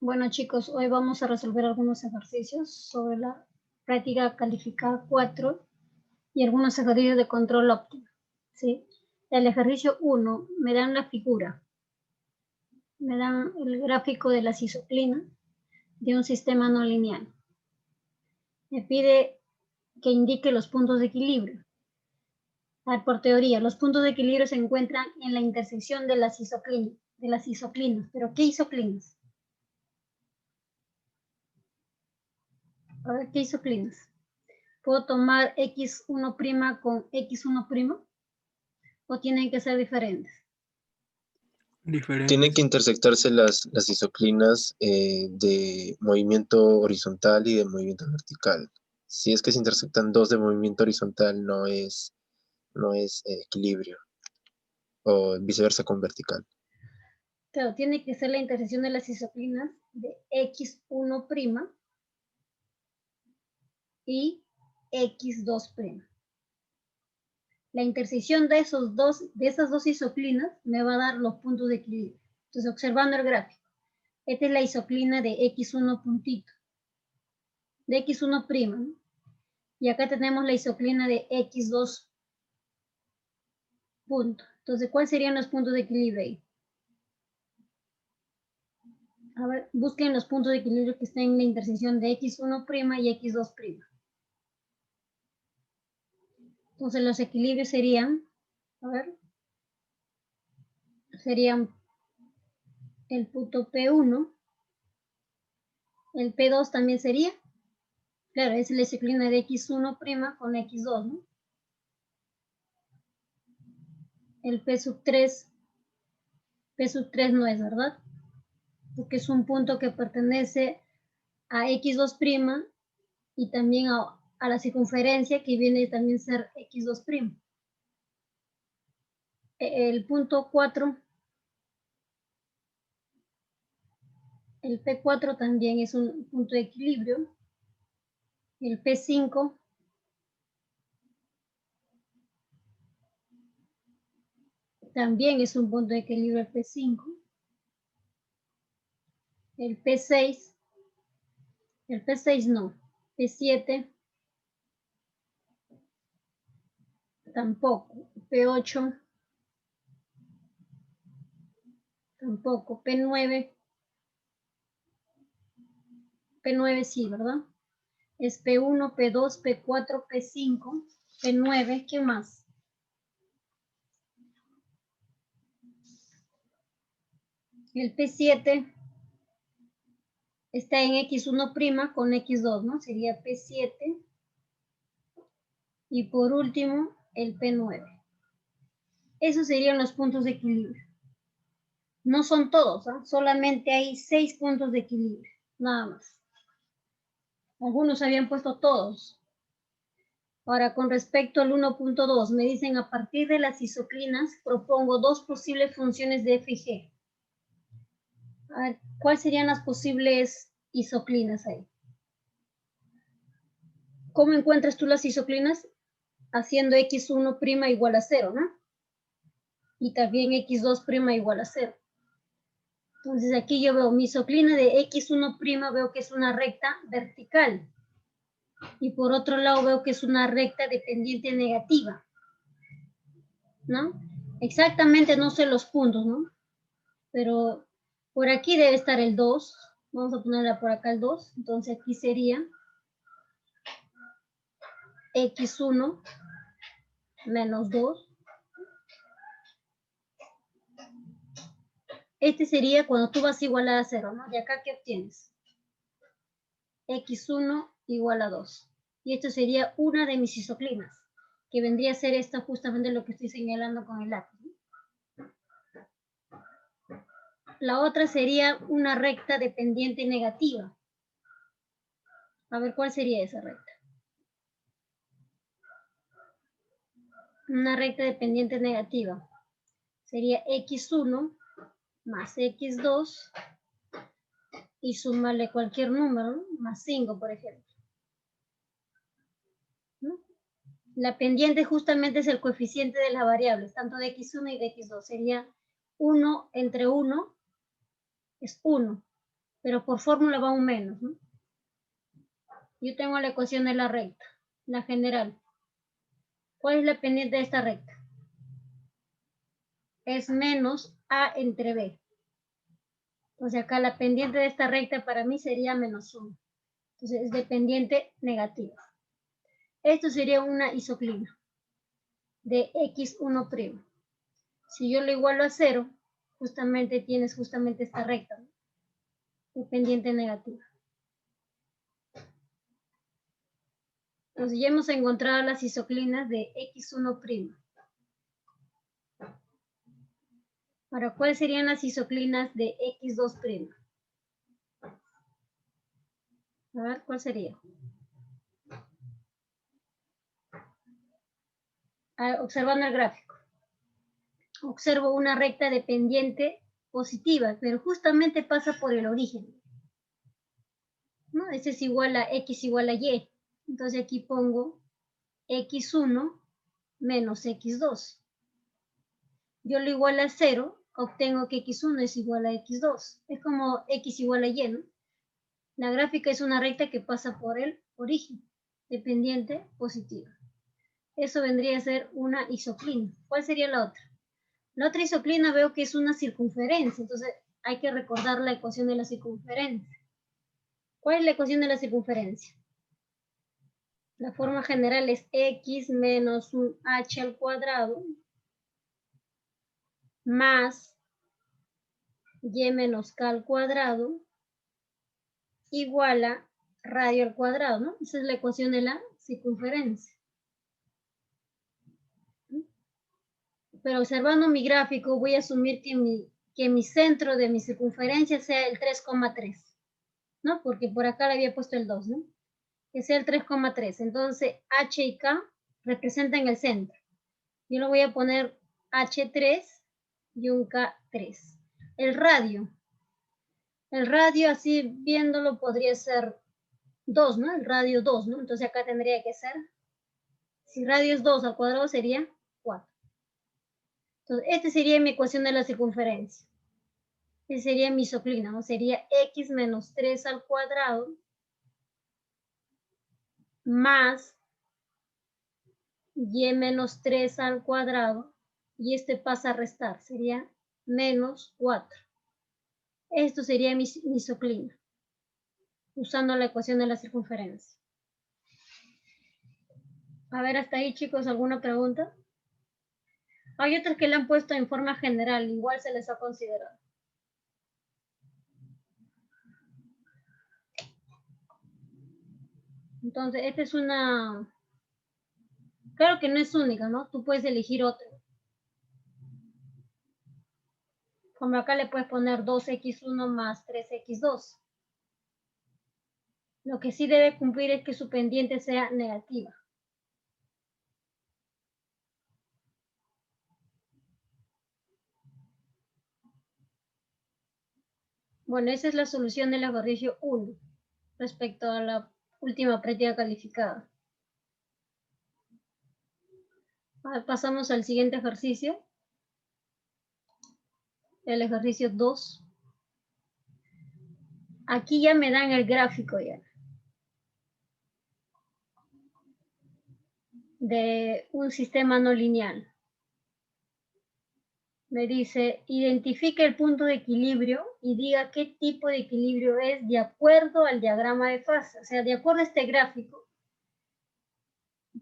Bueno chicos, hoy vamos a resolver algunos ejercicios sobre la práctica calificada 4 y algunos ejercicios de control óptimo. ¿Sí? El ejercicio 1 me dan la figura, me dan el gráfico de la cisoclina de un sistema no lineal. Me pide que indique los puntos de equilibrio. Por teoría, los puntos de equilibrio se encuentran en la intersección de las isoclinas. ¿Pero qué isoclinas? A ver, ¿qué isoclinas? ¿Puedo tomar x1' con x1' o tienen que ser diferentes? Tienen que intersectarse las isoclinas de movimiento horizontal y de movimiento vertical. Si es que se intersectan dos de movimiento horizontal, no es equilibrio, o viceversa con vertical. Claro, tiene que ser la intersección de las isoclinas de x1' y x2'. La intersección de esas dos isoclinas me va a dar los puntos de equilibrio. Entonces, observando el gráfico, esta es la isoclina de x1 puntito, de x1', ¿no? Y acá tenemos la isoclina de x2 punto. Entonces, ¿cuáles serían los puntos de equilibrio ahí? A ver, busquen los puntos de equilibrio que estén en la intersección de x1' y x2'. Entonces, los equilibrios serían, a ver, serían el punto P1, el P2 también sería, claro, es la isoclina de x1' con x2, ¿no? El P3 no es, ¿verdad? Porque es un punto que pertenece a x2' y también a la circunferencia que viene también a ser x2'. El punto 4, el P4 también es un punto de equilibrio. El P5 también es un punto de equilibrio, el P5. El P6 no. P7 tampoco. P8 tampoco. P9 sí, ¿verdad? Es P1, P2, P4, P5, P9, ¿qué más? El P7 está en x1' con x2, ¿no? Sería P7. Y por último, el P9. Esos serían los puntos de equilibrio. No son todos, ¿eh? Solamente hay 6 puntos de equilibrio, nada más. Algunos habían puesto todos. Ahora, con respecto al 1.2, me dicen a partir de las isoclinas, propongo dos posibles funciones de f y g. A ver, ¿cuáles serían las posibles isoclinas ahí? ¿Cómo encuentras tú las isoclinas? Haciendo x1' igual a 0, ¿no? Y también x2' igual a 0. Entonces aquí yo veo mi isoclina de x1', veo que es una recta vertical. Y por otro lado veo que es una recta de pendiente negativa, ¿no? Exactamente no sé los puntos, ¿no? Pero por aquí debe estar el 2. Vamos a ponerla por acá el 2. Entonces aquí sería x1 menos 2. Este sería cuando tú vas a igualar a 0, ¿no? ¿Y acá qué obtienes? x1 igual a 2. Y esto sería una de mis isoclinas, que vendría a ser esta justamente lo que estoy señalando con el lápiz. La otra sería una recta de pendiente negativa. A ver, ¿cuál sería esa recta? Una recta de pendiente negativa. Sería x1 más x2 y sumarle cualquier número, ¿no? Más 5, por ejemplo. ¿No? La pendiente justamente es el coeficiente de las variables, tanto de x1 y de x2. Sería 1 entre 1 es 1. pero por fórmula va un menos, ¿no? Yo tengo la ecuación de la recta, la general. ¿Cuál es la pendiente de esta recta? Es menos A entre B. Entonces acá la pendiente de esta recta para mí sería menos 1. Entonces es de pendiente negativa. Esto sería una isoclina de x1'. Si yo lo igualo a 0, justamente tienes esta recta, ¿no? De pendiente negativa. Entonces ya hemos encontrado las isoclinas de x1'. Ahora, ¿cuáles serían las isoclinas de x2'? A ver, ¿cuál sería? Observando el gráfico. Observo una recta de pendiente positiva, pero justamente pasa por el origen, ¿no? Ese es igual a x igual a y. Entonces aquí pongo x1 menos x2. Yo lo igual a 0, obtengo que x1 es igual a x2. Es como x igual a y, ¿no? La gráfica es una recta que pasa por el origen, de pendiente positiva. Eso vendría a ser una isoclina. ¿Cuál sería la otra? La otra isoclina veo que es una circunferencia, entonces hay que recordar la ecuación de la circunferencia. ¿Cuál es la ecuación de la circunferencia? La forma general es x menos un h al cuadrado más y menos k al cuadrado igual a radio al cuadrado, ¿no? Esa es la ecuación de la circunferencia. Pero observando mi gráfico voy a asumir que mi centro de mi circunferencia sea el 3,3, ¿no? Porque por acá le había puesto el 2, ¿no? Que sea el 3,3. Entonces h y k representan el centro. Yo lo voy a poner h3 y un k3. El radio así viéndolo podría ser 2, ¿no? El radio 2, ¿no? Entonces acá tendría que ser, si radio es 2 al cuadrado sería 4. Entonces esta sería mi ecuación de la circunferencia. Esta sería mi isoclina, ¿no? Sería x menos 3 al cuadrado más y menos 3 al cuadrado, y este pasa a restar, sería menos 4. Esto sería mi isoclina, usando la ecuación de la circunferencia. A ver, hasta ahí, chicos, ¿alguna pregunta? Hay otras que le han puesto en forma general, igual se les ha considerado. Entonces, esta es una... Claro que no es única, ¿no? Tú puedes elegir otra. Como acá le puedes poner 2x1 más 3x2. Lo que sí debe cumplir es que su pendiente sea negativa. Bueno, esa es la solución del ejercicio 1 respecto a la última práctica calificada. Ahora pasamos al siguiente ejercicio, el ejercicio 2. Aquí ya me dan el gráfico ya de un sistema no lineal. Me dice, identifique el punto de equilibrio y diga qué tipo de equilibrio es de acuerdo al diagrama de fase. O sea, de acuerdo a este gráfico,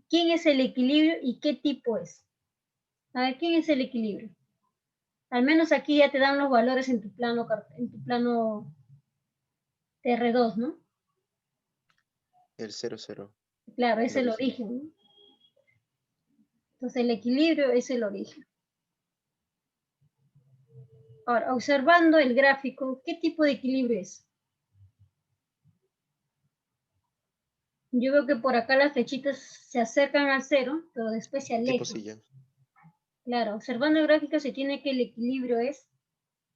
¿quién es el equilibrio y qué tipo es? A ver, ¿quién es el equilibrio? Al menos aquí ya te dan los valores en tu plano TR2, ¿no? El 0,0. Claro, es el origen, ¿no? Entonces el equilibrio es el origen. Ahora, observando el gráfico, ¿qué tipo de equilibrio es? Yo veo que por acá las flechitas se acercan al 0, pero después se alejan. Tipo silla. Claro, observando el gráfico se tiene que el equilibrio es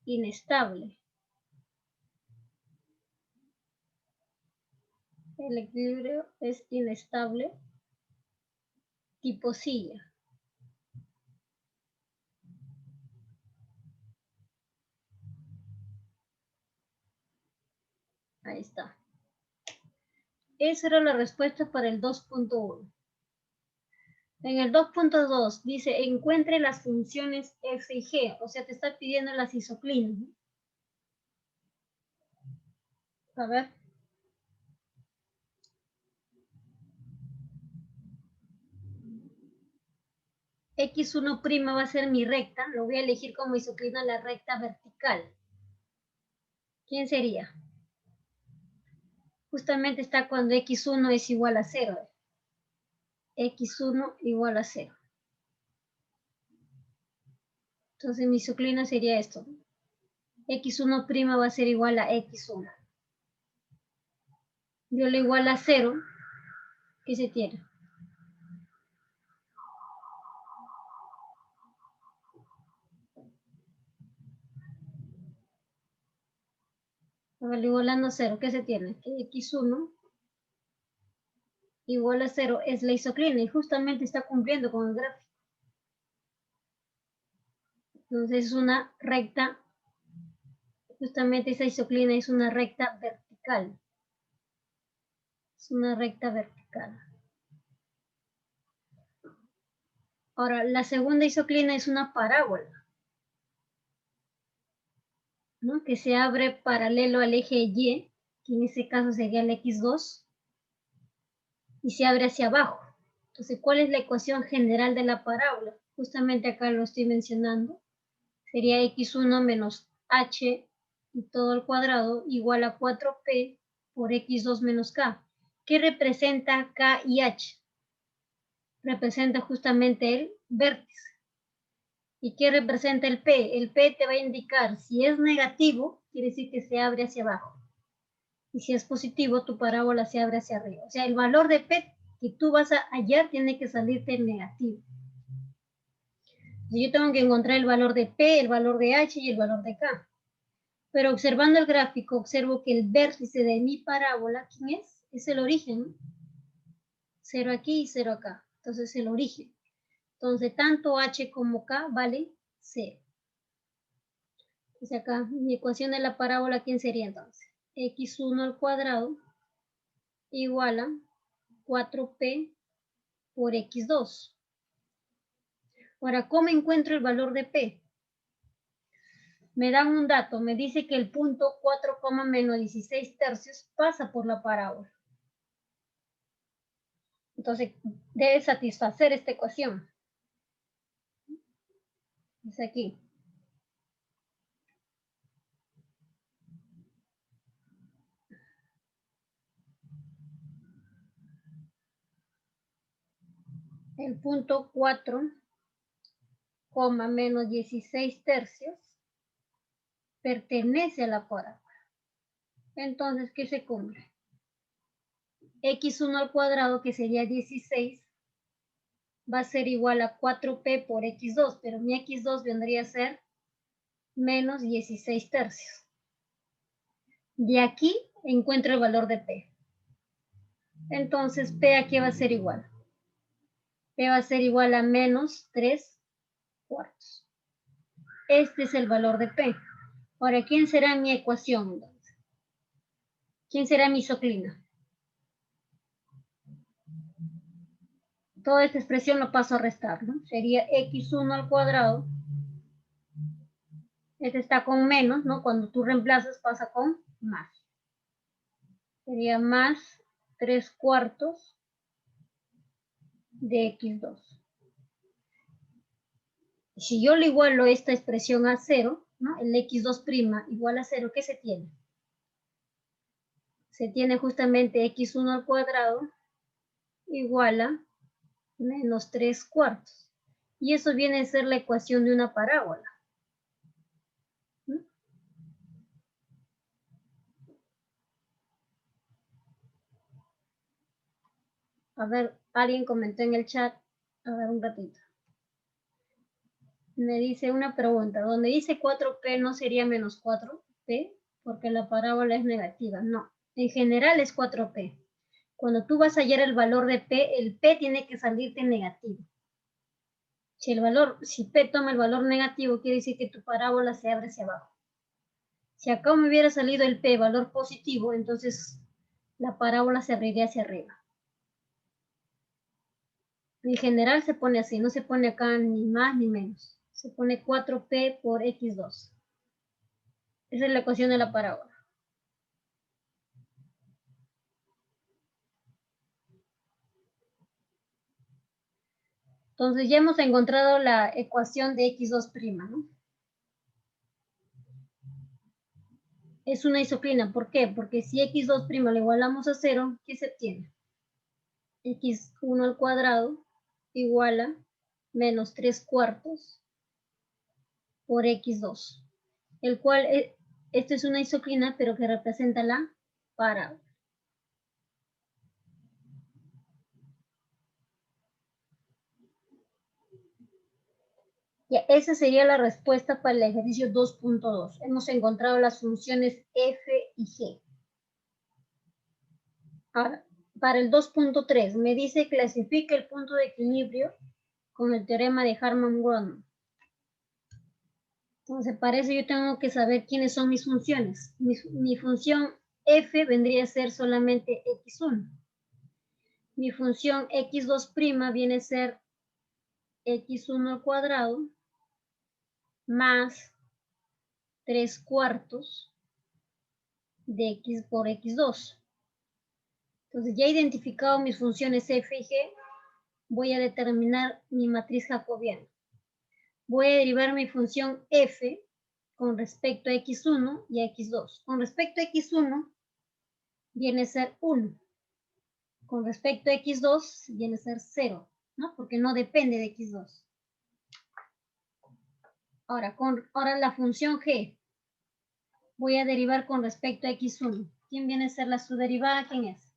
inestable. El equilibrio es inestable, tipo silla. Ahí está. Esa era la respuesta para el 2.1. En el 2.2 dice, encuentre las funciones f y g, o sea, te está pidiendo las isoclinas. A ver. X1' va a ser mi recta, lo voy a elegir como isoclina la recta vertical. ¿Quién sería? Justamente está cuando X1 es igual a 0. X1 igual a 0. Entonces mi isoclina sería esto. X1' va a ser igual a X1. Yo le igual a 0, ¿qué se tiene? A ver, igualando a 0, ¿qué se tiene? Que X1 igual a 0 es la isoclina y justamente está cumpliendo con el gráfico. Entonces es una recta, justamente esa isoclina es una recta vertical. Es una recta vertical. Ahora, la segunda isoclina es una parábola, ¿no? Que se abre paralelo al eje Y, que en ese caso sería el X2, y se abre hacia abajo. Entonces, ¿cuál es la ecuación general de la parábola? Justamente acá lo estoy mencionando. Sería X1 menos H y todo al cuadrado igual a 4P por X2 menos K. ¿Qué representa K y H? Representa justamente el vértice. ¿Y qué representa el P? El P te va a indicar si es negativo, quiere decir que se abre hacia abajo. Y si es positivo, tu parábola se abre hacia arriba. O sea, el valor de P que tú vas a hallar tiene que salirte negativo. Yo tengo que encontrar el valor de P, el valor de H y el valor de K. Pero observando el gráfico, observo que el vértice de mi parábola, ¿quién es? Es el origen, ¿no? 0 aquí y 0 acá. Entonces, el origen. Entonces, tanto H como K vale 0. Entonces, acá, mi ecuación de la parábola, ¿quién sería entonces? X1 al cuadrado igual a 4P por X2. Ahora, ¿cómo encuentro el valor de P? Me dan un dato, me dice que el punto 4, menos 16 tercios pasa por la parábola. Entonces, debe satisfacer esta ecuación. Es aquí. El punto 4, menos 16 tercios pertenece a la parábola. Entonces, ¿qué se cumple? X1 al cuadrado, que sería 16, va a ser igual a 4P por X2, pero mi X2 vendría a ser menos 16 tercios. De aquí encuentro el valor de P. Entonces, P aquí va a ser igual. P va a ser igual a menos 3 cuartos. Este es el valor de P. Ahora, ¿quién será mi ecuación entonces? ¿Quién será mi isoclina? Toda esta expresión lo paso a restar, ¿no? Sería X1 al cuadrado. Este está con menos, ¿no? Cuando tú reemplazas pasa con más. Sería más 3 cuartos de X2. Si yo le igualo esta expresión a 0, ¿no? El X2' igual a 0, ¿qué se tiene? Se tiene justamente X1 al cuadrado igual a menos 3 cuartos. Y eso viene a ser la ecuación de una parábola. ¿No? A ver, alguien comentó en el chat. A ver, un ratito. Me dice una pregunta. Donde dice 4P no sería menos 4P porque la parábola es negativa. No, en general es 4P. Cuando tú vas a hallar el valor de P, el P tiene que salirte negativo. Si P toma el valor negativo, quiere decir que tu parábola se abre hacia abajo. Si acá me hubiera salido el P, valor positivo, entonces la parábola se abriría hacia arriba. En general se pone así, no se pone acá ni más ni menos. Se pone 4P por X2. Esa es la ecuación de la parábola. Entonces ya hemos encontrado la ecuación de X2', ¿no? Es una isoclina. ¿Por qué? Porque si X2' lo igualamos a 0, ¿qué se obtiene? X1 al cuadrado igual a menos 3/4 por X2. El cual, esto es una isoclina, pero que representa la parábola. Ya, esa sería la respuesta para el ejercicio 2.2. Hemos encontrado las funciones f y g. Ahora, para el 2.3 me dice clasifica el punto de equilibrio con el teorema de Harman-Kardon. Entonces, para eso yo tengo que saber quiénes son mis funciones. Mi función f vendría a ser solamente x1. Mi función x2' viene a ser x1 al cuadrado más 3/4 de x por x2. Entonces ya he identificado mis funciones f y g, voy a determinar mi matriz jacobiana. Voy a derivar mi función f con respecto a x1 y a x2. Con respecto a x1 viene a ser 1. Con respecto a x2 viene a ser 0, ¿no? Porque no depende de x2. Ahora la función g voy a derivar con respecto a x1. ¿Quién viene a ser la subderivada? ¿Quién es?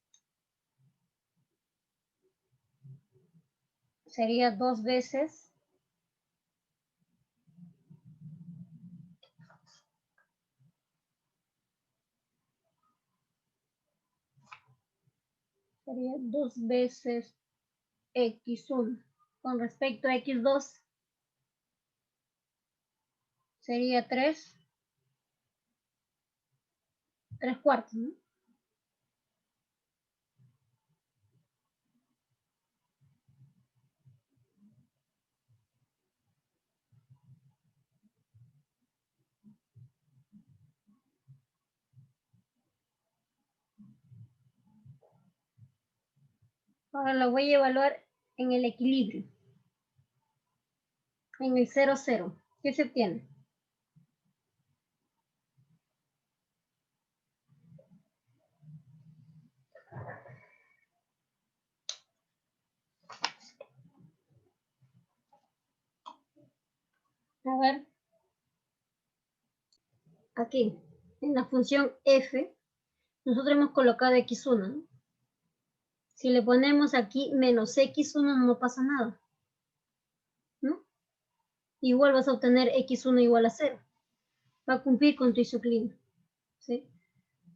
Sería 2 veces x1. Con respecto a x2 sería 3/4, ¿no? Ahora lo voy a evaluar en el equilibrio. En el 0, 0. ¿Qué se obtiene? A ver. Aquí, en la función f, nosotros hemos colocado x1, ¿no? Si le ponemos aquí menos x1 no pasa nada, ¿no? Igual vas a obtener x1 igual a 0. Va a cumplir con tu isoclina, ¿sí?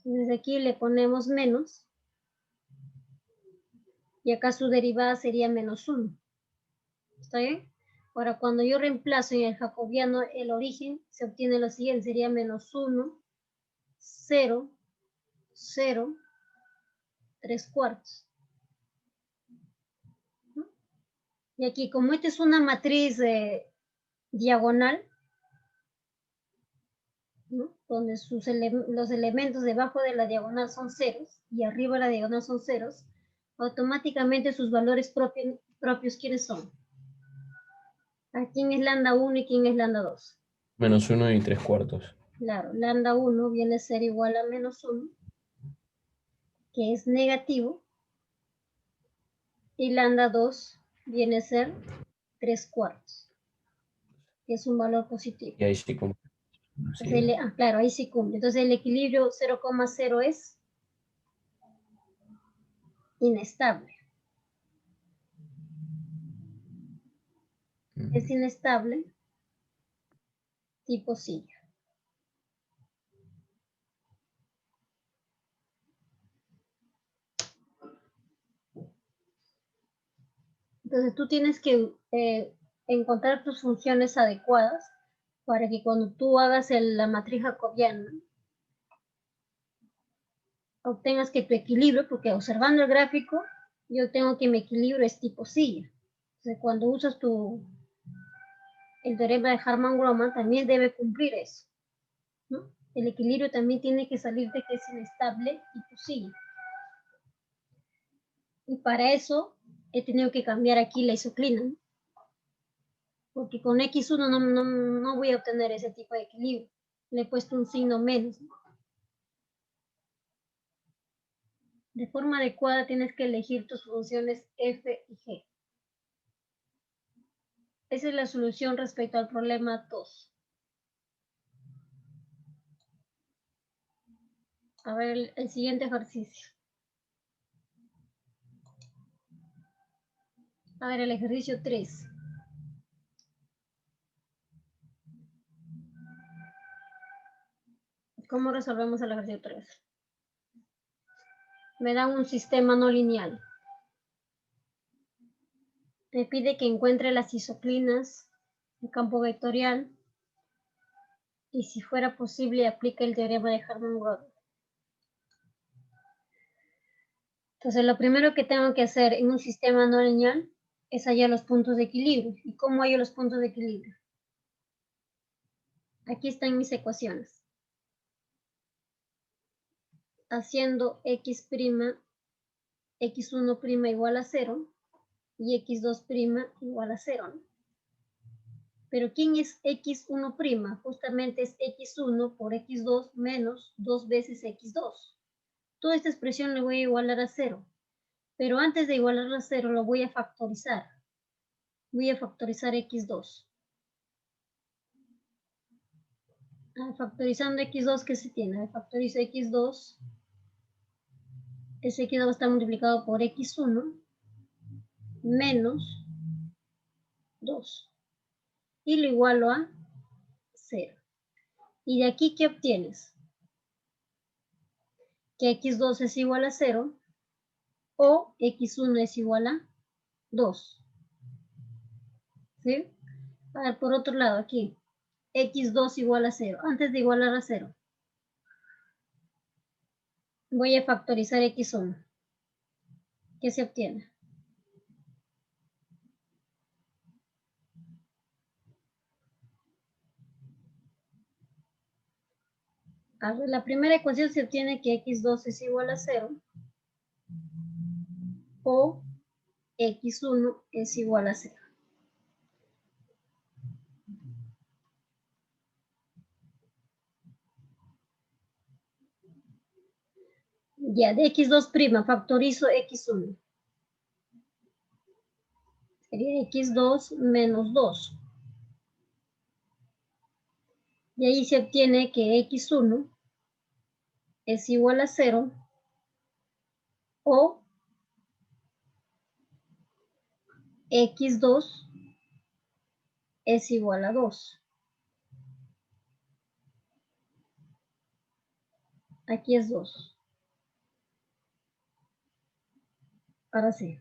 Entonces aquí le ponemos menos. Y acá su derivada sería menos 1. ¿Está bien? Ahora, cuando yo reemplazo en el jacobiano el origen, se obtiene lo siguiente. Sería menos 1, 0, 0, 3/4. ¿No? Y aquí, como esta es una matriz diagonal, ¿no? Donde los elementos debajo de la diagonal son ceros y arriba de la diagonal son ceros, automáticamente sus valores propios ¿quiénes son? ¿A quién es lambda 1 y quién es lambda 2? Menos 1 y 3/4. Claro, lambda 1 viene a ser igual a menos 1, que es negativo, y lambda 2 viene a ser 3/4, que es un valor positivo. Y ahí sí como. Entonces, claro, ahí sí cumple. Entonces el equilibrio 0,0 es inestable. Es inestable tipo silla. Entonces tú tienes que encontrar tus funciones adecuadas para que cuando tú hagas la matriz jacobiana obtengas que tu equilibrio, porque observando el gráfico, yo tengo que mi equilibrio es tipo silla. Entonces, cuando usas el teorema de Harman-Gromman, también debe cumplir eso, ¿no? El equilibrio también tiene que salir de que es inestable tipo silla. Y para eso he tenido que cambiar aquí la isoclina, ¿no? Porque con X1 no voy a obtener ese tipo de equilibrio. Le he puesto un signo menos, ¿no? De forma adecuada tienes que elegir tus funciones f y g. Esa es la solución respecto al problema 2. A ver el siguiente ejercicio. A ver el ejercicio 3. ¿Cómo resolvemos el ejercicio 3? Me dan un sistema no lineal. Me pide que encuentre las isoclinas, el campo vectorial, y si fuera posible aplique el teorema de Harman-Gromman. Entonces lo primero que tengo que hacer en un sistema no lineal es hallar los puntos de equilibrio. ¿Y cómo hallo los puntos de equilibrio? Aquí están mis ecuaciones. Haciendo x', x1' igual a 0 y x2' igual a 0, ¿no? Pero ¿quién es x1'? Justamente es x1 por x2 menos 2 veces x2. Toda esta expresión le voy a igualar a 0. Pero antes de igualarla a 0 lo voy a factorizar. Voy a factorizar x2. Factorizando x2, ¿qué se tiene? Factorizo x2. Ese x2 está multiplicado por x1 menos 2. Y lo igualo a 0. ¿Y de aquí qué obtienes? Que x2 es igual a 0 o x1 es igual a 2. ¿Sí? A ver, por otro lado, aquí. x2 igual a 0. Antes de igualar a 0, voy a factorizar x1. ¿Qué se obtiene? A ver, la primera ecuación se obtiene que x2 es igual a 0 o x1 es igual a 0. Ya, de x2' factorizo x1. Sería x2 menos 2. Y ahí se obtiene que x1 es igual a 0 o x2 es igual a 2. Aquí es 2. Ahora sí.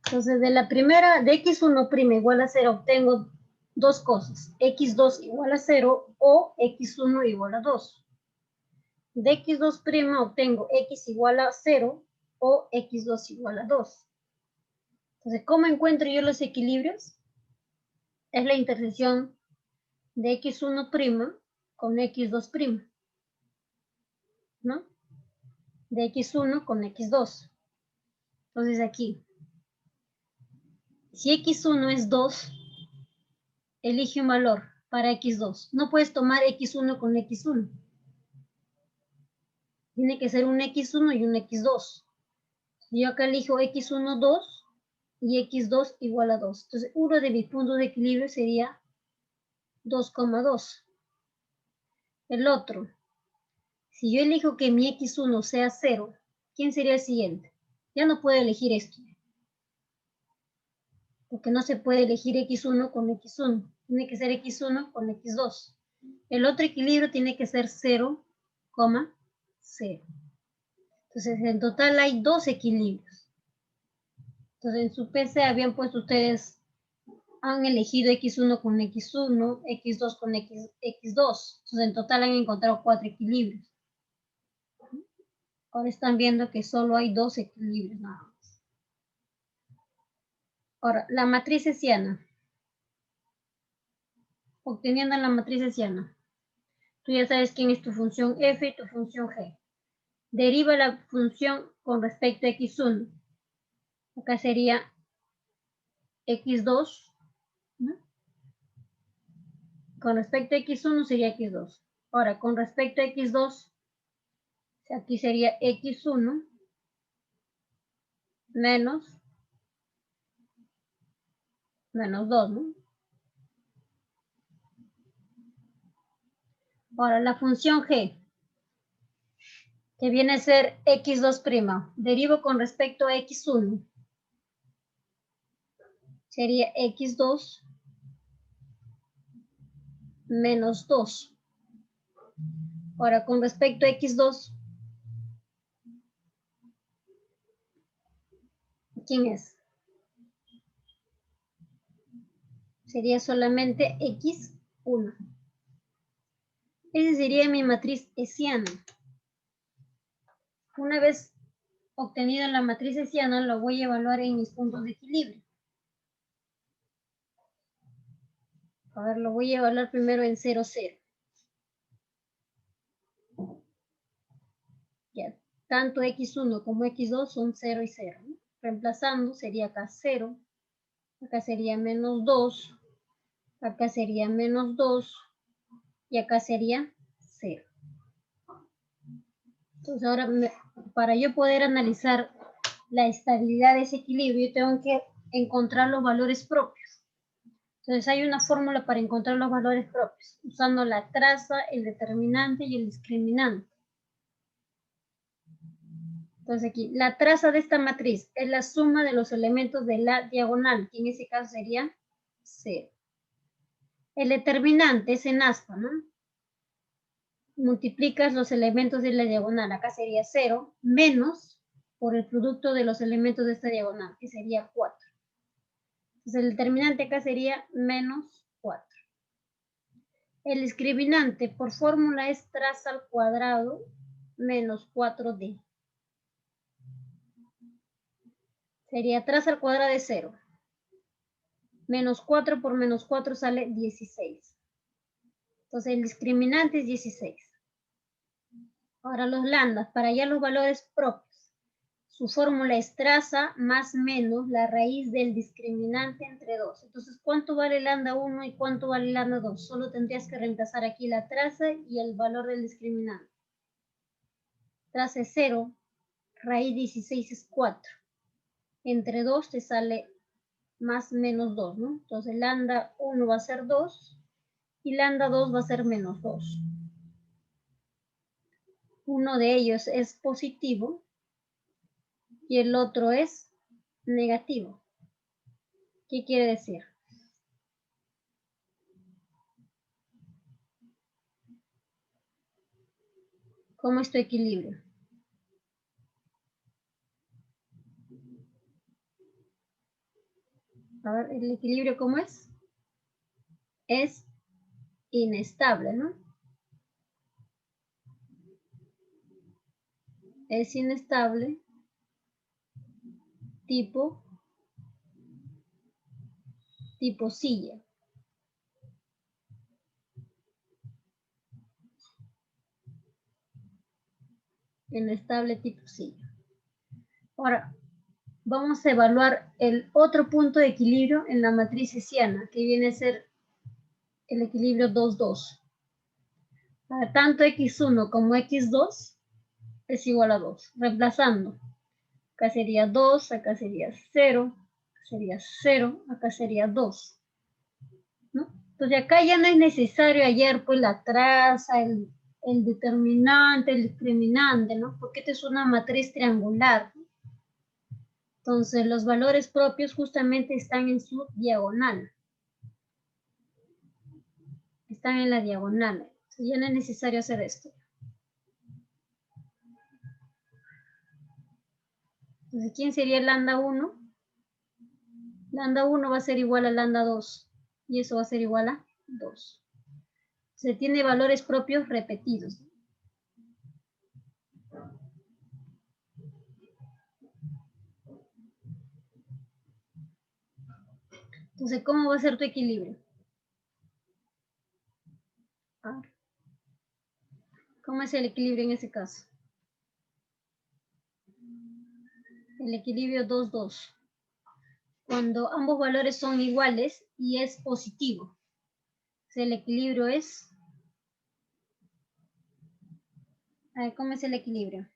Entonces, de la primera, de x1' igual a 0, obtengo dos cosas. x2 igual a 0 o x1 igual a 2. De x2' obtengo x igual a 0 o x2 igual a 2. Entonces, ¿cómo encuentro yo los equilibrios? Es la intersección de x1' con x2', ¿no? De x1 con x2. Entonces aquí, si x1 es 2, elige un valor para x2. No puedes tomar x1 con x1. Tiene que ser un x1 y un x2. Yo acá elijo x1, 2 y x2 igual a 2. Entonces, uno de mis puntos de equilibrio sería 2,2. El otro, si yo elijo que mi x1 sea 0, ¿quién sería el siguiente? Ya no puedo elegir esto. Porque no se puede elegir x1 con x1. Tiene que ser x1 con x2. El otro equilibrio tiene que ser 0,0. Entonces, en total hay dos equilibrios. Entonces, en su PC habían puesto ustedes, han elegido x1 con x1, x2 con x2. Entonces, en total han encontrado 4 equilibrios. Ahora están viendo que solo hay dos equilibrios nada más. Ahora, la matriz hessiana. Obteniendo la matriz hessiana. Tú ya sabes quién es tu función f y tu función g. Deriva la función con respecto a x1. Acá sería x2, ¿no? Con respecto a x1 sería x2. Ahora, con respecto a x2, aquí sería x1 menos 2, ¿no? Ahora, la función g, que viene a ser x2', derivo con respecto a x1. Sería x2 menos 2. Ahora, con respecto a x2, ¿quién es? Sería solamente x1. Esa sería mi matriz hessiana. Una vez obtenida la matriz hessiana, lo voy a evaluar en mis puntos de equilibrio. A ver, lo voy a evaluar primero en 0, 0. Ya, tanto x1 como x2 son 0 y 0, ¿no? Reemplazando sería acá 0, acá sería menos 2, acá sería menos 2 y acá sería 0. Entonces ahora, para yo poder analizar la estabilidad de ese equilibrio, tengo que encontrar los valores propios. Entonces hay una fórmula para encontrar los valores propios, usando la traza, el determinante y el discriminante. Entonces aquí, la traza de esta matriz es la suma de los elementos de la diagonal, que en ese caso sería 0. El determinante es en aspa, ¿no? Multiplicas los elementos de la diagonal, acá sería 0, menos por el producto de los elementos de esta diagonal, que sería 4. Entonces el determinante acá sería menos 4. El discriminante por fórmula es traza al cuadrado menos 4D. Sería traza al cuadrado de 0. Menos 4 por menos 4 sale 16. Entonces el discriminante es 16. Ahora los lambdas, para hallar los valores propios. Su fórmula es traza más menos la raíz del discriminante entre 2. Entonces, ¿cuánto vale lambda 1 y cuánto vale lambda 2? Solo tendrías que reemplazar aquí la traza y el valor del discriminante. Traza es 0, raíz 16 es 4. Entre 2 te sale más menos 2, ¿no? Entonces, lambda 1 va a ser 2 y lambda 2 va a ser menos 2. Uno de ellos es positivo y el otro es negativo. ¿Qué quiere decir? ¿Cómo es tu equilibrio? A ver, ¿el equilibrio cómo es? Es inestable, ¿no? Es inestable tipo silla. Inestable tipo silla. Ahora, vamos a evaluar el otro punto de equilibrio en la matriz hessiana, que viene a ser el equilibrio 2, 2. Tanto x1 como x2 es igual a 2. Reemplazando, acá sería 2, acá sería 0, sería 0, acá sería 2. ¿No? Entonces acá ya no es necesario hallar pues la traza, el determinante, el discriminante, ¿no? Porque esta es una matriz triangular. Entonces los valores propios justamente están en su diagonal. Están en la diagonal. Entonces ya no es necesario hacer esto. Entonces, ¿quién sería el lambda 1? Lambda 1 va a ser igual a lambda 2. Y eso va a ser igual a 2. Se tiene valores propios repetidos. Entonces, ¿cómo va a ser tu equilibrio? A ver. ¿Cómo es el equilibrio en ese caso? El equilibrio 2, 2. Cuando ambos valores son iguales y es positivo. El equilibrio es... A ver, ¿cómo es el equilibrio?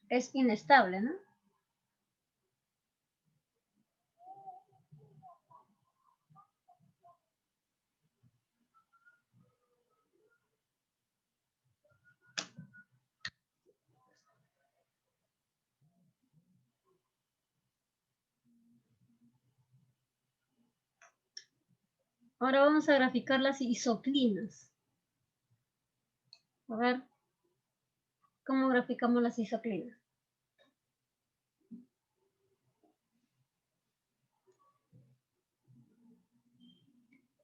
Es inestable, ¿no? Ahora vamos a graficar las isoclinas. A ver, ¿cómo graficamos las isoclinas?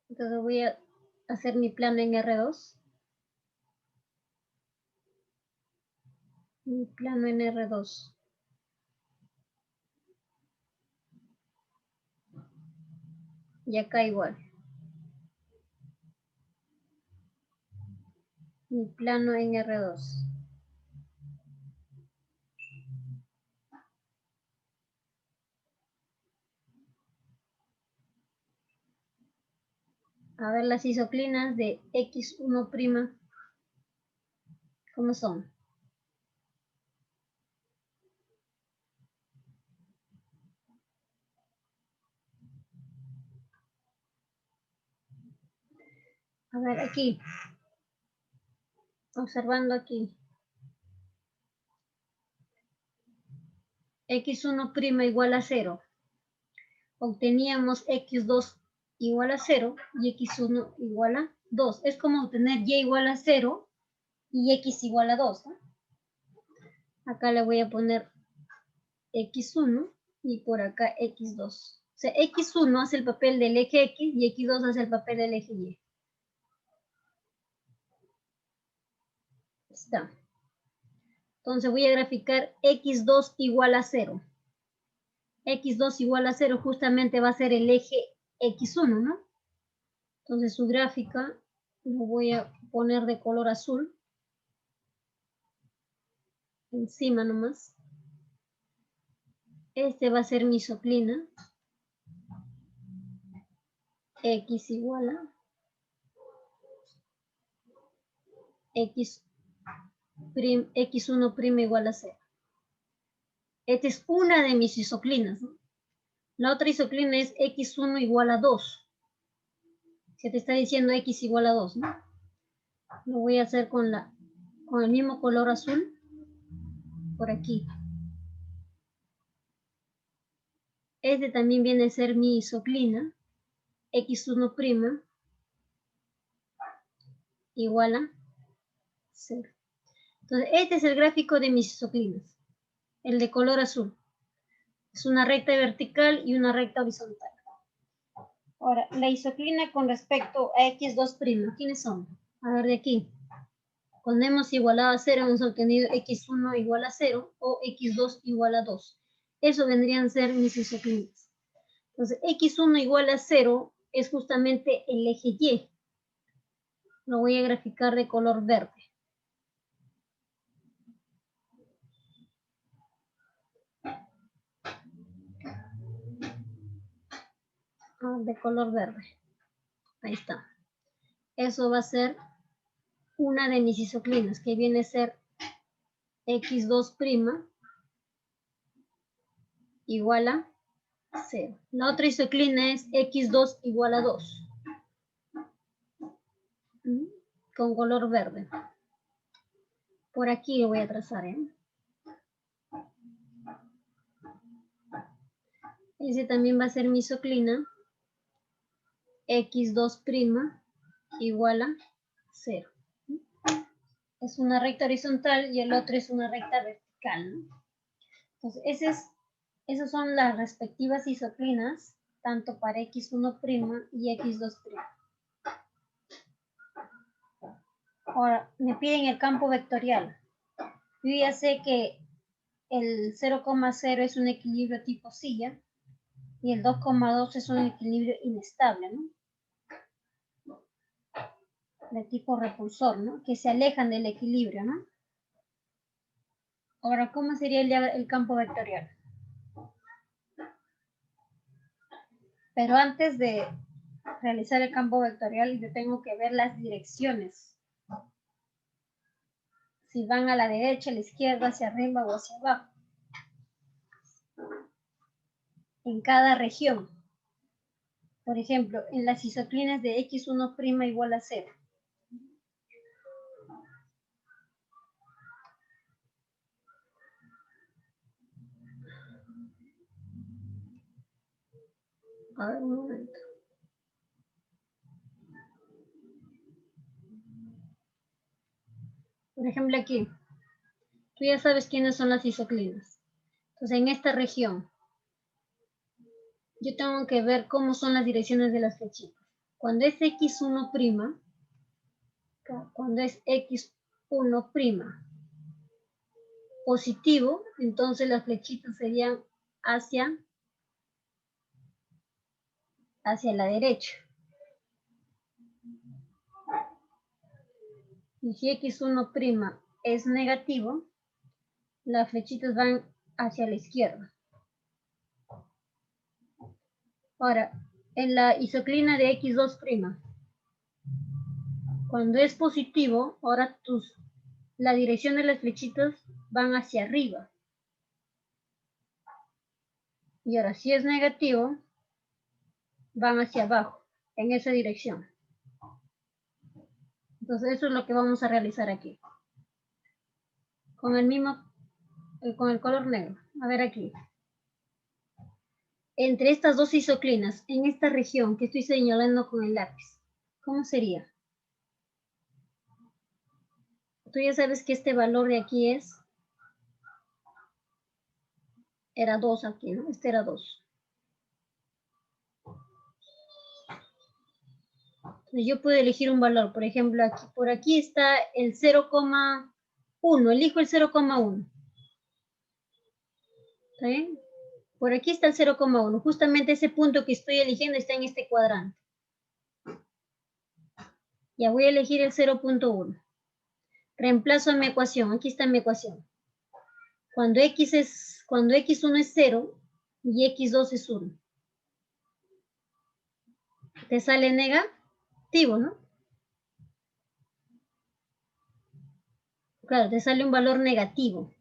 Entonces voy a hacer mi plano en R2. Mi plano en R2. Y acá igual. Mi plano en R2. A ver las isoclinas de X1', ¿cómo son? A ver, aquí. Observando aquí. X1' igual a 0. Obteníamos X2 igual a 0 y X1 igual a 2. Es como obtener Y igual a 0 y X igual a 2. ¿No? Acá le voy a poner X1 y por acá X2. O sea, X1 hace el papel del eje X y X2 hace el papel del eje Y. Está. Entonces voy a graficar X2 igual a 0. X2 igual a 0 justamente va a ser el eje X1, ¿no? Entonces su gráfica lo voy a poner de color azul. Encima nomás. Este va a ser mi isoclina. X igual a X1' igual a 0. Esta es una de mis isoclinas, ¿no? La otra isoclina es X1 igual a 2. Se te está diciendo X igual a 2, ¿no? Lo voy a hacer con el mismo color azul. Por aquí. Este también viene a ser mi isoclina. X1' igual a 0. Entonces, este es el gráfico de mis isoclinas. El de color azul. Es una recta vertical y una recta horizontal. Ahora, la isoclina con respecto a X2', ¿quiénes son? A ver, de aquí. Cuando hemos igualado a 0, hemos obtenido X1 igual a 0 o X2 igual a 2. Eso vendrían a ser mis isoclinas. Entonces, X1 igual a 0 es justamente el eje Y. Lo voy a graficar de color verde. De color verde. Ahí está. Eso va a ser una de mis isoclinas, que viene a ser X2' igual a 0. La otra isoclina es X2 igual a 2. Con color verde. Por aquí lo voy a trazar, ¿eh? Ese también va a ser mi isoclina. X2' igual a 0. Es una recta horizontal y el otro es una recta vertical, ¿no? Entonces, esas son las respectivas isoclinas, tanto para X1' y X2'. Ahora, me piden el campo vectorial. Yo ya sé que el 0,0 es un equilibrio tipo silla y el 2,2 es un equilibrio inestable, ¿no? De tipo repulsor, ¿no? Que se alejan del equilibrio, ¿no? Ahora, ¿cómo sería el campo vectorial? Pero antes de realizar el campo vectorial, yo tengo que ver las direcciones. Si van a la derecha, a la izquierda, hacia arriba o hacia abajo. En cada región. Por ejemplo, en las isoclinas de x1' igual a 0. A ver, un momento. Por ejemplo, aquí. Tú ya sabes quiénes son las isoclinas. Entonces, en esta región, yo tengo que ver cómo son las direcciones de las flechitas. Cuando es x1', cuando es x1' positivo, entonces las flechitas serían hacia la derecha. Y si x1' es negativo, las flechitas van hacia la izquierda. Ahora, en la isoclina de x2', cuando es positivo, ahora la dirección de las flechitas van hacia arriba. Y ahora, si es negativo, van hacia abajo, en esa dirección. Entonces, eso es lo que vamos a realizar aquí. Con el color negro. A ver aquí. Entre estas dos isoclinas, en esta región que estoy señalando con el lápiz, ¿cómo sería? Tú ya sabes que este valor de aquí era 2 aquí, ¿no? Este era 2. Entonces yo puedo elegir un valor, por ejemplo, aquí, por aquí está el 0,1, elijo el 0,1. ¿Está bien? Por aquí está el 0,1, justamente ese punto que estoy eligiendo está en este cuadrante. Ya voy a elegir el 0,1. Reemplazo mi ecuación, aquí está mi ecuación. Cuando x1 es 0 y x2 es 1. Te sale negativo, ¿no? Claro, te sale un valor negativo.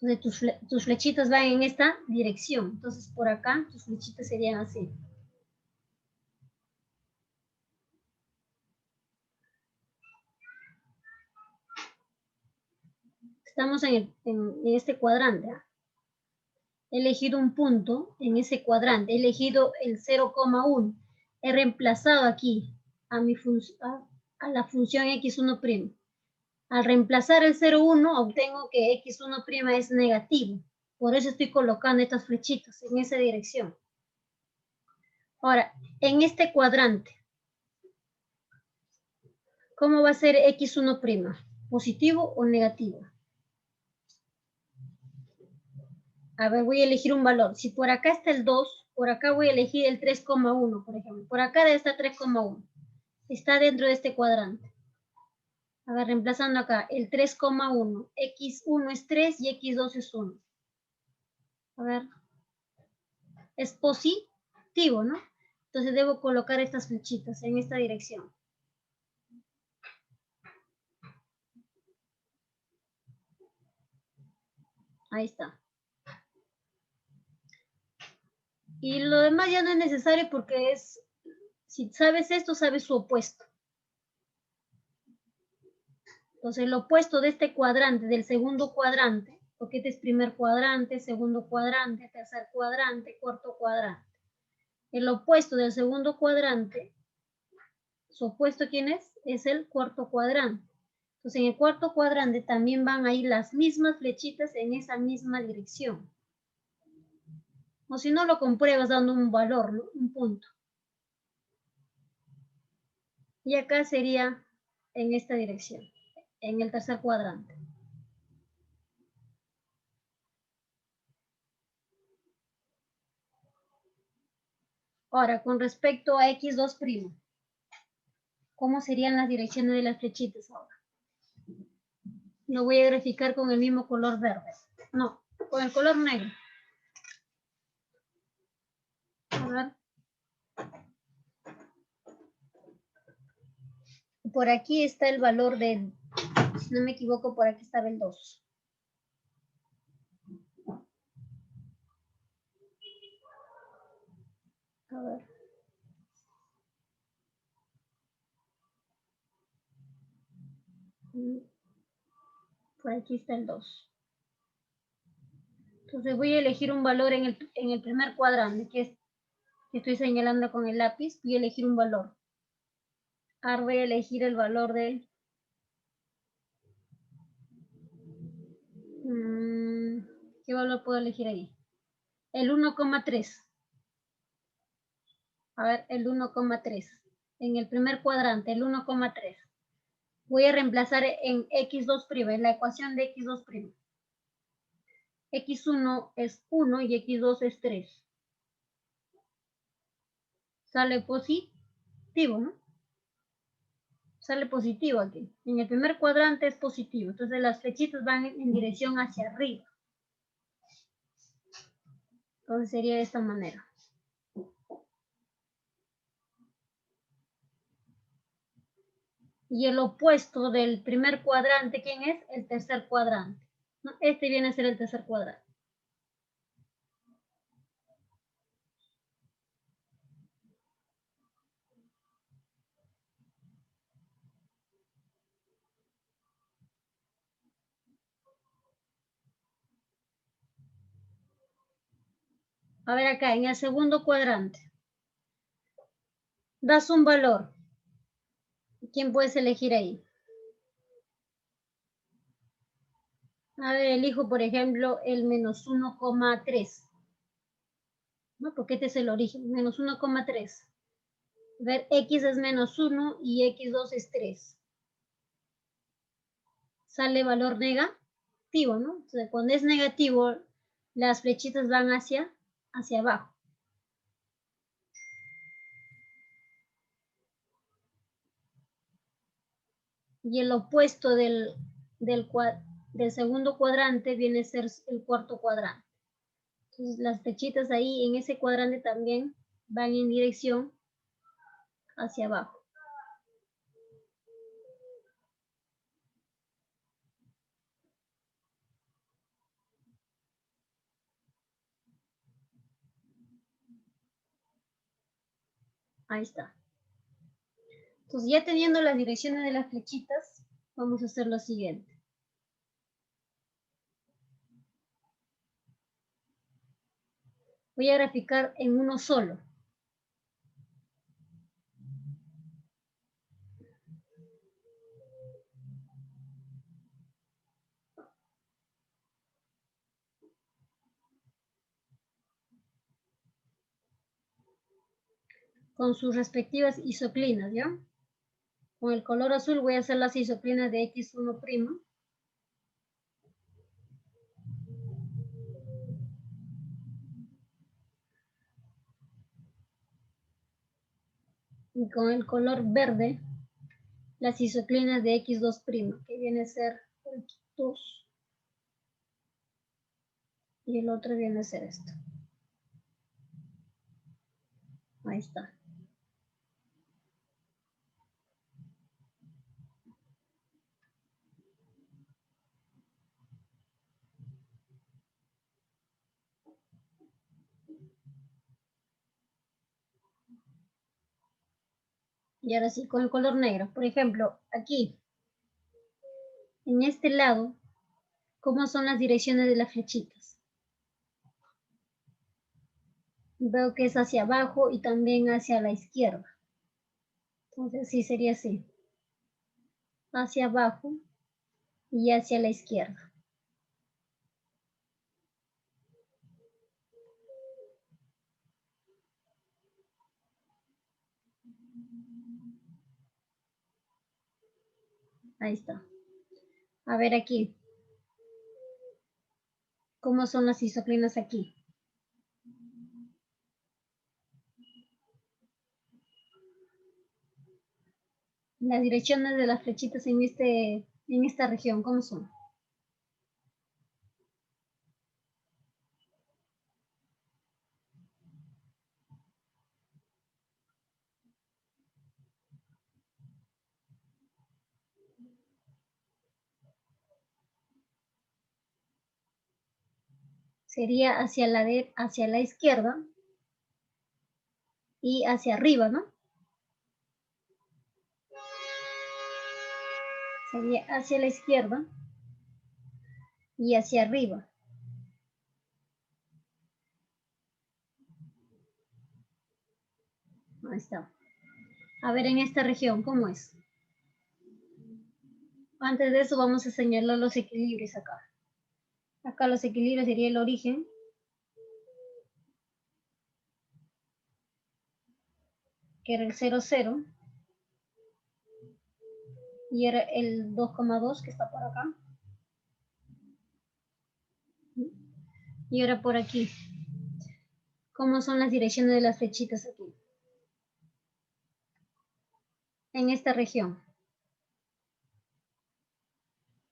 Entonces tus flechitas van en esta dirección. Entonces por acá tus flechitas serían así. Estamos en este cuadrante. He elegido un punto en ese cuadrante. He elegido el 0,1. He reemplazado aquí a la función x1'. Al reemplazar el 0,1 obtengo que x1' es negativo. Por eso estoy colocando estas flechitas en esa dirección. Ahora, en este cuadrante, ¿cómo va a ser x1'? ¿Positivo o negativo? A ver, voy a elegir un valor. Si por acá está el 2, por acá voy a elegir el 3,1, por ejemplo. Por acá debe estar 3,1. Está dentro de este cuadrante. A ver, reemplazando acá, el 3,1. x1 es 3 y x2 es 1. A ver. Es positivo, ¿no? Entonces debo colocar estas flechitas en esta dirección. Ahí está. Y lo demás ya no es necesario porque si sabes esto, sabes su opuesto. Entonces el opuesto de este cuadrante, del segundo cuadrante, porque este es primer cuadrante, segundo cuadrante, tercer cuadrante, cuarto cuadrante. El opuesto del segundo cuadrante, su opuesto ¿quién es? Es el cuarto cuadrante. Entonces en el cuarto cuadrante también van a ir las mismas flechitas en esa misma dirección. O si no, lo compruebas dando un valor, ¿no? Un punto. Y acá sería en esta dirección, en el tercer cuadrante. Ahora, con respecto a x2', ¿cómo serían las direcciones de las flechitas ahora? Lo voy a graficar con el mismo color verde. No, con el color negro. A ver. Por aquí está el valor de, si no me equivoco, por aquí estaba el 2. A ver. Por aquí está el 2. Entonces voy a elegir un valor en el primer cuadrante, que estoy señalando con el lápiz. Voy a elegir un valor. Ahora voy a elegir el valor de... ¿qué valor puedo elegir ahí? El 1,3. A ver, el 1,3. En el primer cuadrante, el 1,3. Voy a reemplazar en x2', en la ecuación de x2'. x1 es 1 y x2 es 3. Sale positivo, ¿no? Sale positivo aquí. En el primer cuadrante es positivo. Entonces las flechitas van en dirección hacia arriba. Entonces sería de esta manera. Y el opuesto del primer cuadrante, ¿quién es? El tercer cuadrante. ¿No? Este viene a ser el tercer cuadrante. A ver acá, en el segundo cuadrante. Das un valor. ¿Quién puedes elegir ahí? A ver, elijo, por ejemplo, el menos 1,3. ¿No? Porque este es el origen, menos 1,3. A ver, x es menos 1 y x2 es 3. Sale valor negativo, ¿no? Entonces, cuando es negativo, las flechitas van hacia abajo. Y el opuesto del segundo cuadrante viene a ser el cuarto cuadrante. Entonces, las flechitas ahí en ese cuadrante también van en dirección hacia abajo. Ahí está. Entonces, ya teniendo las direcciones de las flechitas, vamos a hacer lo siguiente. Voy a graficar en uno solo. Con sus respectivas isoclinas, ¿ya? Con el color azul voy a hacer las isoclinas de x1'. Y con el color verde, las isoclinas de x2', que viene a ser x2. Y el otro viene a ser esto. Ahí está. Y ahora sí, con el color negro. Por ejemplo, aquí, en este lado, ¿cómo son las direcciones de las flechitas? Veo que es hacia abajo y también hacia la izquierda. Entonces sí sería así. Hacia abajo y hacia la izquierda. Ahí está. A ver aquí. ¿Cómo son las isoclinas aquí? Las direcciones de las flechitas en esta región, ¿cómo son? Sería hacia la izquierda y hacia arriba, ¿no? Sería hacia la izquierda y hacia arriba. Ahí está. A ver en esta región, ¿cómo es? Antes de eso vamos a señalar los equilibrios acá. Acá los equilibrios sería el origen. Que era el 0, 0. Y era el 2,2 que está por acá. Y ahora por aquí. ¿Cómo son las direcciones de las flechitas aquí? En esta región.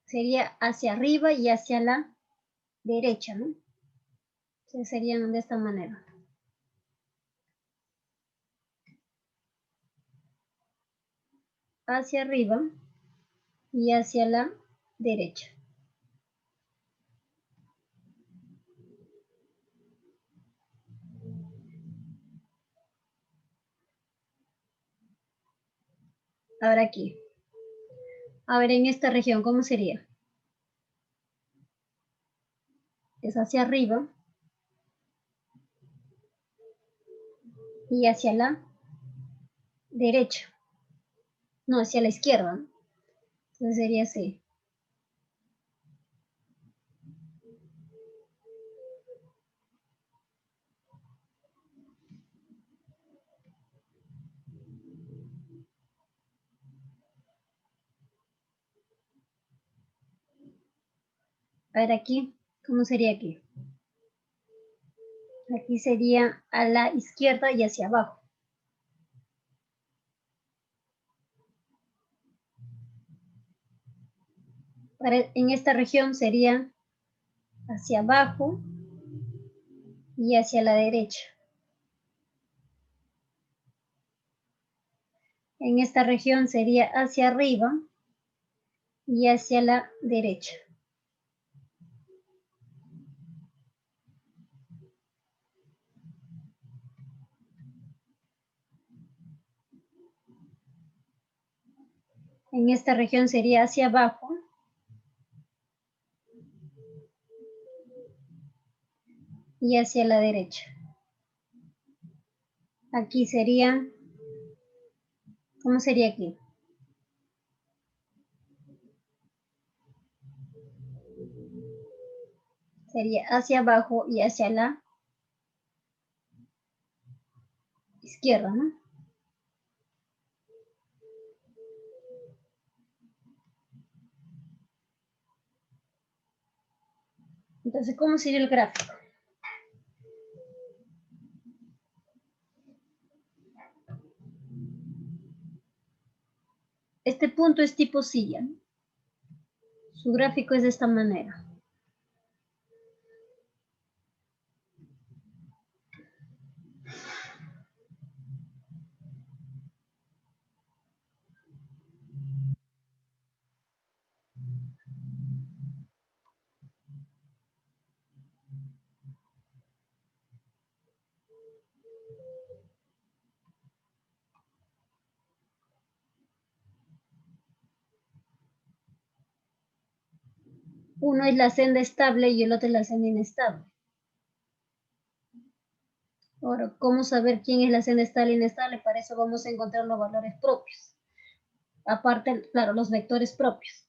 Sería hacia arriba y hacia la derecha, ¿no? Entonces serían de esta manera. Hacia arriba y hacia la derecha. Ahora aquí. A ver, en esta región, ¿cómo sería? Es hacia arriba y hacia la derecha. No, hacia la izquierda, ¿no? Entonces sería así. A ver aquí, ¿cómo sería aquí? Aquí sería a la izquierda y hacia abajo. En esta región sería hacia abajo y hacia la derecha. En esta región sería hacia arriba y hacia la derecha. En esta región sería hacia abajo y hacia la derecha. Aquí sería, ¿cómo sería aquí? Sería hacia abajo y hacia la izquierda, ¿no? Entonces, ¿cómo sería el gráfico? Este punto es tipo silla, ¿no? Su gráfico es de esta manera. Uno es la senda estable y el otro es la senda inestable. Ahora, ¿cómo saber quién es la senda estable e inestable? Para eso vamos a encontrar los valores propios. Aparte, claro, los vectores propios.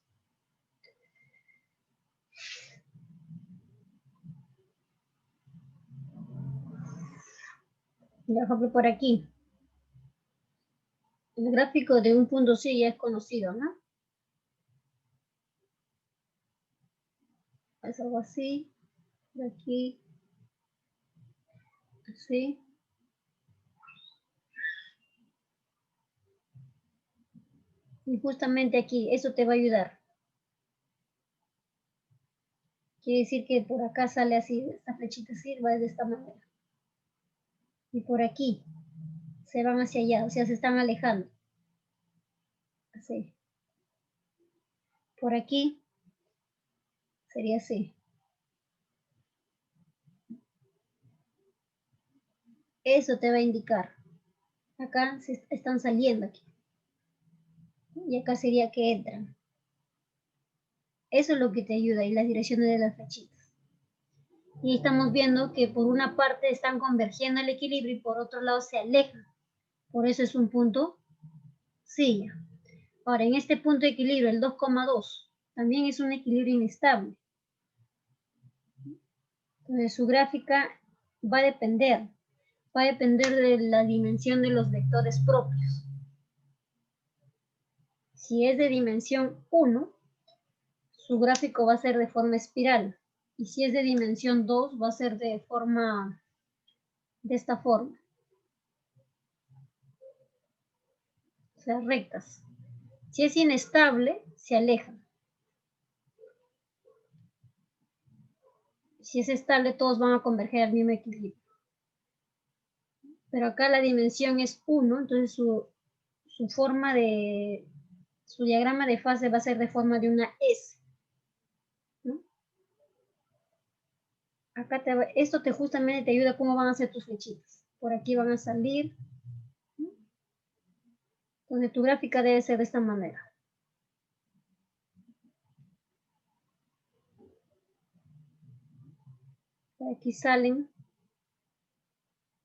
Por ejemplo, por aquí. El gráfico de un punto sí ya es conocido, ¿no? Es algo así. De aquí. Así. Y justamente aquí, eso te va a ayudar. Quiere decir que por acá sale así, esta flechita así, va de esta manera. Y por aquí se van hacia allá, o sea, se están alejando. Así. Por aquí sería así. Eso te va a indicar. Acá se están saliendo aquí. Y acá sería que entran. Eso es lo que te ayuda y las direcciones de las flechitas. Y estamos viendo que por una parte están convergiendo el equilibrio y por otro lado se alejan. Por eso es un punto silla. Ahora, en este punto de equilibrio, el 2,2, también es un equilibrio inestable. Entonces, su gráfica va a depender de la dimensión de los vectores propios. Si es de dimensión 1, su gráfico va a ser de forma espiral. Y si es de dimensión 2, va a ser de esta forma. O sea, rectas. Si es inestable, se alejan. Si es estable, todos van a converger al mismo equilibrio. Pero acá la dimensión es 1, entonces su diagrama de fase va a ser de forma de una S. ¿No? Acá esto justamente te ayuda a cómo van a ser tus flechitas. Por aquí van a salir. ¿No? Entonces tu gráfica debe ser de esta manera. Por aquí salen.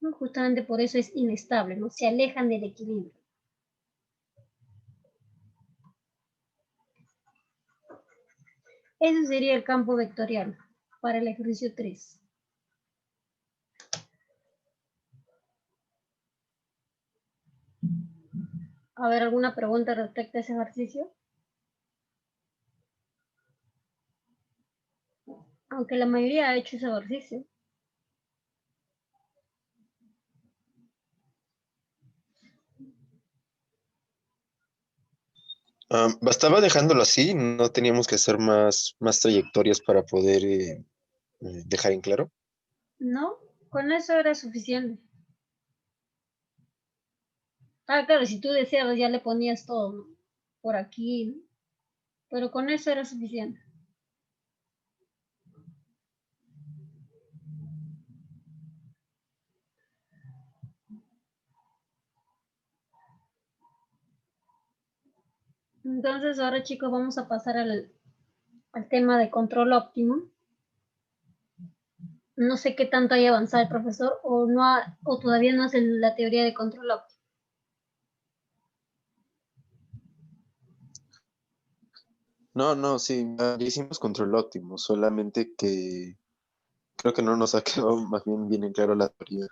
¿No? Justamente por eso es inestable, ¿no? Se alejan del equilibrio. Ese sería el campo vectorial para el ejercicio 3. A ver, ¿alguna pregunta respecto a ese ejercicio? Aunque la mayoría ha hecho ese ejercicio. Bastaba dejándolo así, no teníamos que hacer más trayectorias para poder dejar en claro. No, con eso era suficiente. Ah, claro, si tú deseabas ya le ponías todo, ¿no? Por aquí, ¿no? Pero con eso era suficiente. Entonces ahora, chicos, vamos a pasar al tema de control óptimo. No sé qué tanto haya avanzado el profesor o todavía no hace la teoría de control óptimo. No, sí, ya hicimos control óptimo, solamente que creo que no nos ha quedado más bien en claro la teoría.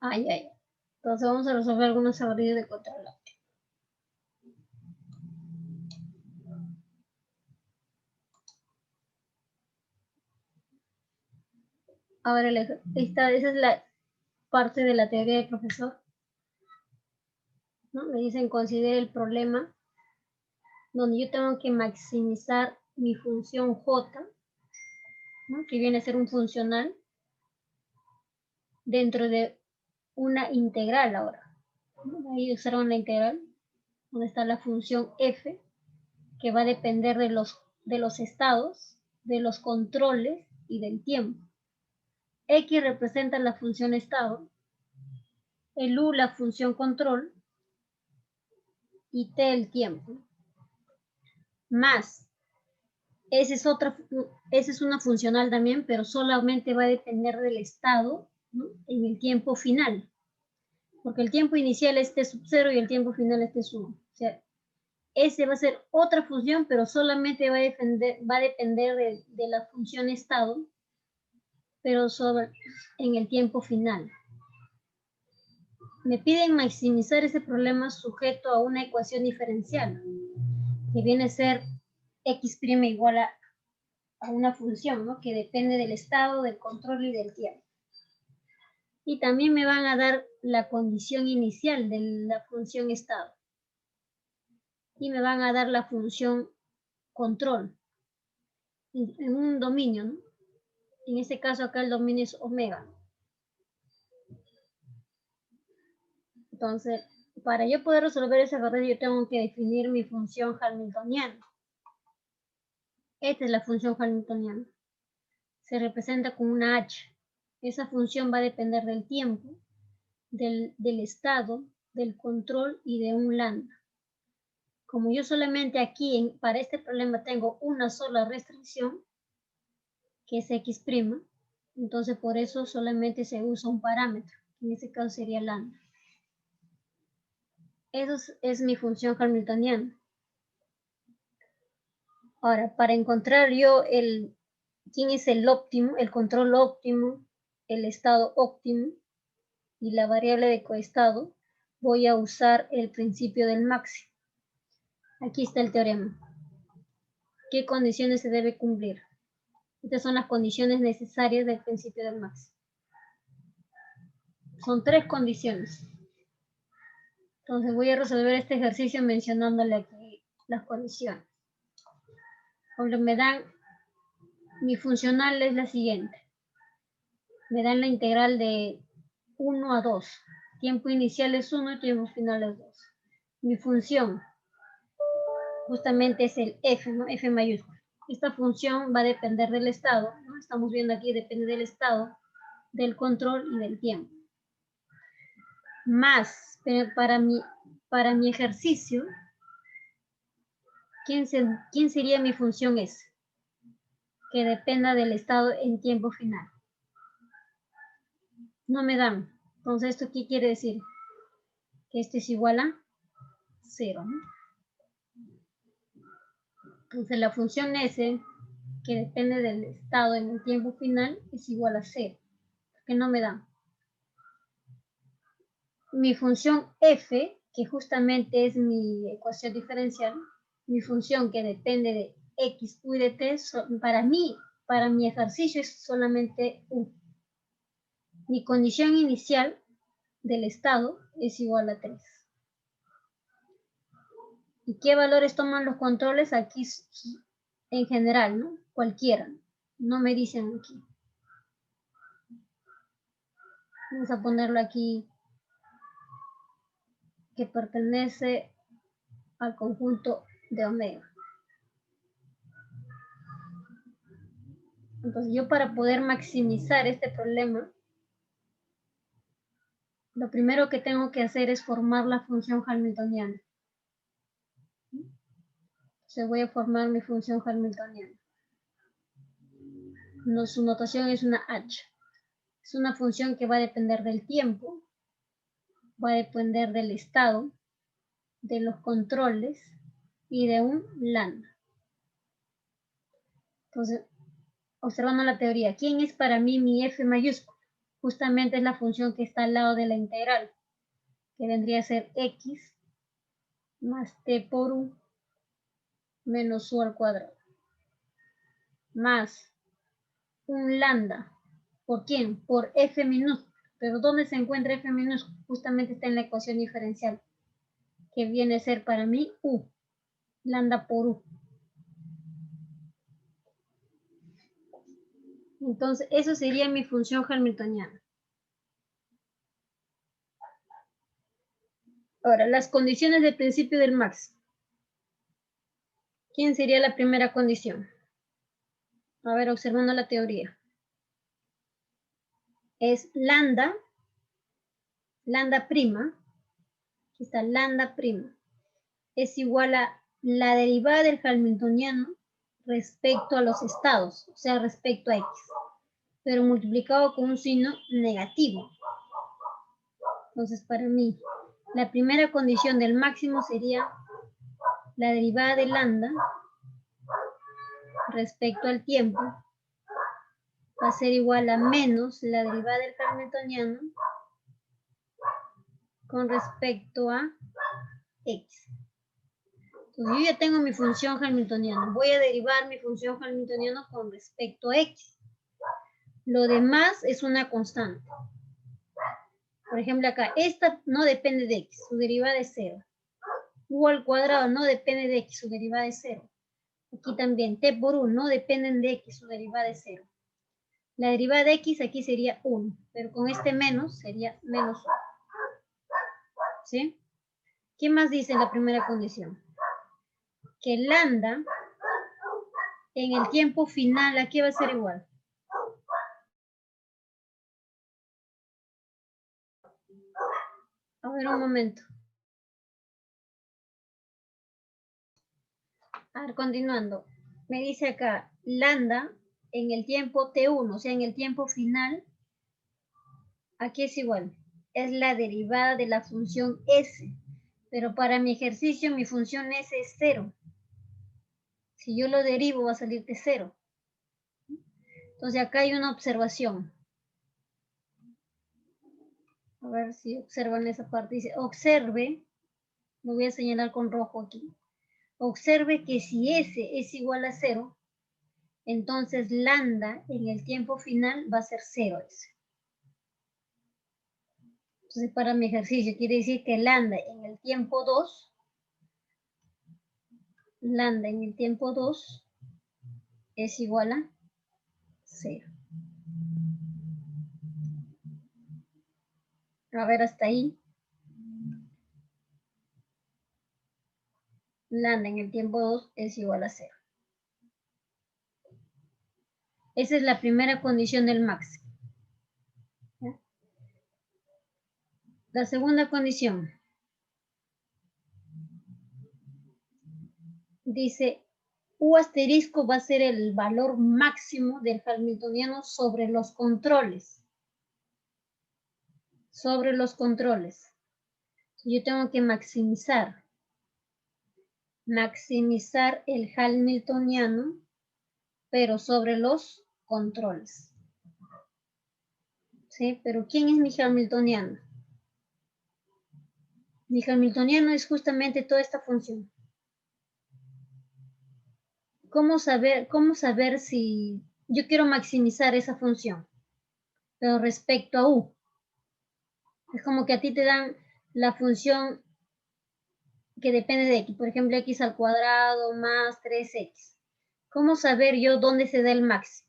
Ay. Entonces vamos a resolver algunos ejercicios de control óptimo. A ver, esa es la parte de la teoría del profesor. ¿No? Me dicen, considere el problema donde yo tengo que maximizar mi función J, ¿no? Que viene a ser un funcional, dentro de una integral ahora. ¿No? Ahí observan la integral, donde está la función f, que va a depender de los estados, de los controles y del tiempo. X representa la función estado, el U la función control y T el tiempo. Más, esa es una funcional también, pero solamente va a depender del estado, ¿no? En el tiempo final. Porque el tiempo inicial es t sub 0 y el tiempo final es t sub 1. O sea, ese va a ser otra función, pero solamente va a depender de la función estado, pero en el tiempo final. Me piden maximizar ese problema sujeto a una ecuación diferencial, que viene a ser x' igual a una función, ¿no? Que depende del estado, del control y del tiempo. Y también me van a dar la condición inicial de la función estado. Y me van a dar la función control en un dominio, ¿no? En este caso acá el dominio es omega. Entonces, para yo poder resolver ese ejercicio, yo tengo que definir mi función hamiltoniana. Esta es la función hamiltoniana. Se representa con una h. Esa función va a depender del tiempo, del estado, del control y de un lambda. Como yo solamente aquí, para este problema, tengo una sola restricción, que es x', entonces por eso solamente se usa un parámetro, que en este caso sería lambda. Eso es mi función hamiltoniana. Ahora, para encontrar yo quién es el óptimo, el control óptimo, el estado óptimo y la variable de coestado, voy a usar el principio del máximo. Aquí está el teorema. ¿Qué condiciones se debe cumplir? Estas son las condiciones necesarias del principio del máximo. Son 3 condiciones. Entonces voy a resolver este ejercicio mencionándole aquí las condiciones. Cuando me dan, mi funcional es la siguiente. Me dan la integral de 1 a 2. Tiempo inicial es 1 y tiempo final es 2. Mi función justamente es el f, ¿no? F mayúscula. Esta función va a depender del estado, ¿no? Estamos viendo aquí, depende del estado, del control y del tiempo. Más, pero para mi ejercicio, ¿quién sería mi función S? Que dependa del estado en tiempo final. No me dan. Entonces, ¿esto qué quiere decir? Que esto es igual a 0, ¿no? Entonces, la función S, que depende del estado en el tiempo final, es igual a 0. Que no me dan. Mi función F, que justamente es mi ecuación diferencial, mi función que depende de X, U y de T, para mi ejercicio es solamente U. Mi condición inicial del estado es igual a 3. ¿Y qué valores toman los controles? Aquí en general, ¿no? Cualquiera. No me dicen aquí. Vamos a ponerlo aquí que pertenece al conjunto de omega. Entonces yo para poder maximizar este problema, lo primero que tengo que hacer es formar la función hamiltoniana. Entonces voy a formar mi función hamiltoniana. Su notación es una h. Es una función que va a depender del tiempo, va a depender del estado, de los controles y de un lambda. Entonces, observando la teoría, ¿quién es para mí mi f mayúscula? Justamente es la función que está al lado de la integral, que vendría a ser x más t por u menos u al cuadrado, más un lambda. ¿Por quién? Por f minúscula. ¿Pero dónde se encuentra f minúscula? Justamente está en la ecuación diferencial, que viene a ser para mí u, lambda por u. Entonces, eso sería mi función hamiltoniana. Ahora, las condiciones del principio del máximo. ¿Quién sería la primera condición? A ver, observando la teoría. Es lambda prima, aquí está lambda prima, es igual a la derivada del hamiltoniano respecto a los estados, o sea, respecto a x, pero multiplicado con un signo negativo. Entonces, para mí, la primera condición del máximo sería la derivada de lambda respecto al tiempo va a ser igual a menos la derivada del hamiltoniano con respecto a x. Entonces yo ya tengo mi función hamiltoniana. Voy a derivar mi función hamiltoniana con respecto a x. Lo demás es una constante. Por ejemplo acá, esta no depende de x, su derivada es 0. U al cuadrado no depende de x, su derivada es 0. Aquí también, t por 1 no dependen de x, su derivada es 0. La derivada de x aquí sería 1, pero con este menos sería menos 1. ¿Sí? ¿Qué más dice en la primera condición? Que lambda en el tiempo final, ¿a qué va a ser igual? A ver, un momento. A ver, continuando. Me dice acá, lambda en el tiempo t1, o sea, en el tiempo final, ¿a qué es igual? Es la derivada de la función s. Pero para mi ejercicio, mi función s es 0. Si yo lo derivo, va a salir de 0. Entonces acá hay una observación. A ver si observan esa parte. Dice, observe, lo voy a señalar con rojo aquí. Observe que si S es igual a 0, entonces lambda en el tiempo final va a ser 0S. Entonces para mi ejercicio quiere decir que lambda en el tiempo 2, lambda en el tiempo 2 es igual a 0. A ver, hasta ahí. Lambda en el tiempo 2 es igual a 0. Esa es la primera condición del máximo. ¿Ya? La segunda condición dice, U asterisco va a ser el valor máximo del hamiltoniano sobre los controles. Sobre los controles. Yo tengo que maximizar el hamiltoniano, pero sobre los controles. ¿Sí? Pero ¿quién es mi hamiltoniano? Mi hamiltoniano es justamente toda esta función. ¿Cómo saber si yo quiero maximizar esa función? Pero respecto a U. Es como que a ti te dan la función que depende de x, por ejemplo, x al cuadrado más 3x. ¿Cómo saber yo dónde se da el máximo?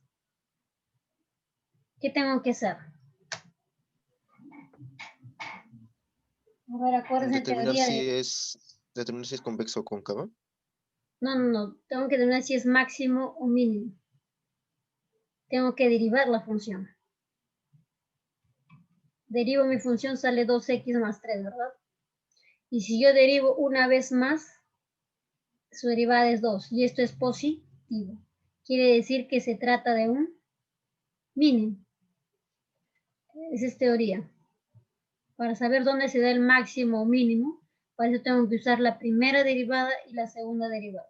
¿Qué tengo que hacer? A ver, acuérdense en teoría de... Determinar si es convexo o cóncavo. No. Tengo que determinar si es máximo o mínimo. Tengo que derivar la función. Derivo mi función, sale 2x más 3, ¿verdad? Y si yo derivo una vez más, su derivada es 2. Y esto es positivo. Quiere decir que se trata de un mínimo. Esa es teoría. Para saber dónde se da el máximo o mínimo, para eso tengo que usar la primera derivada y la segunda derivada.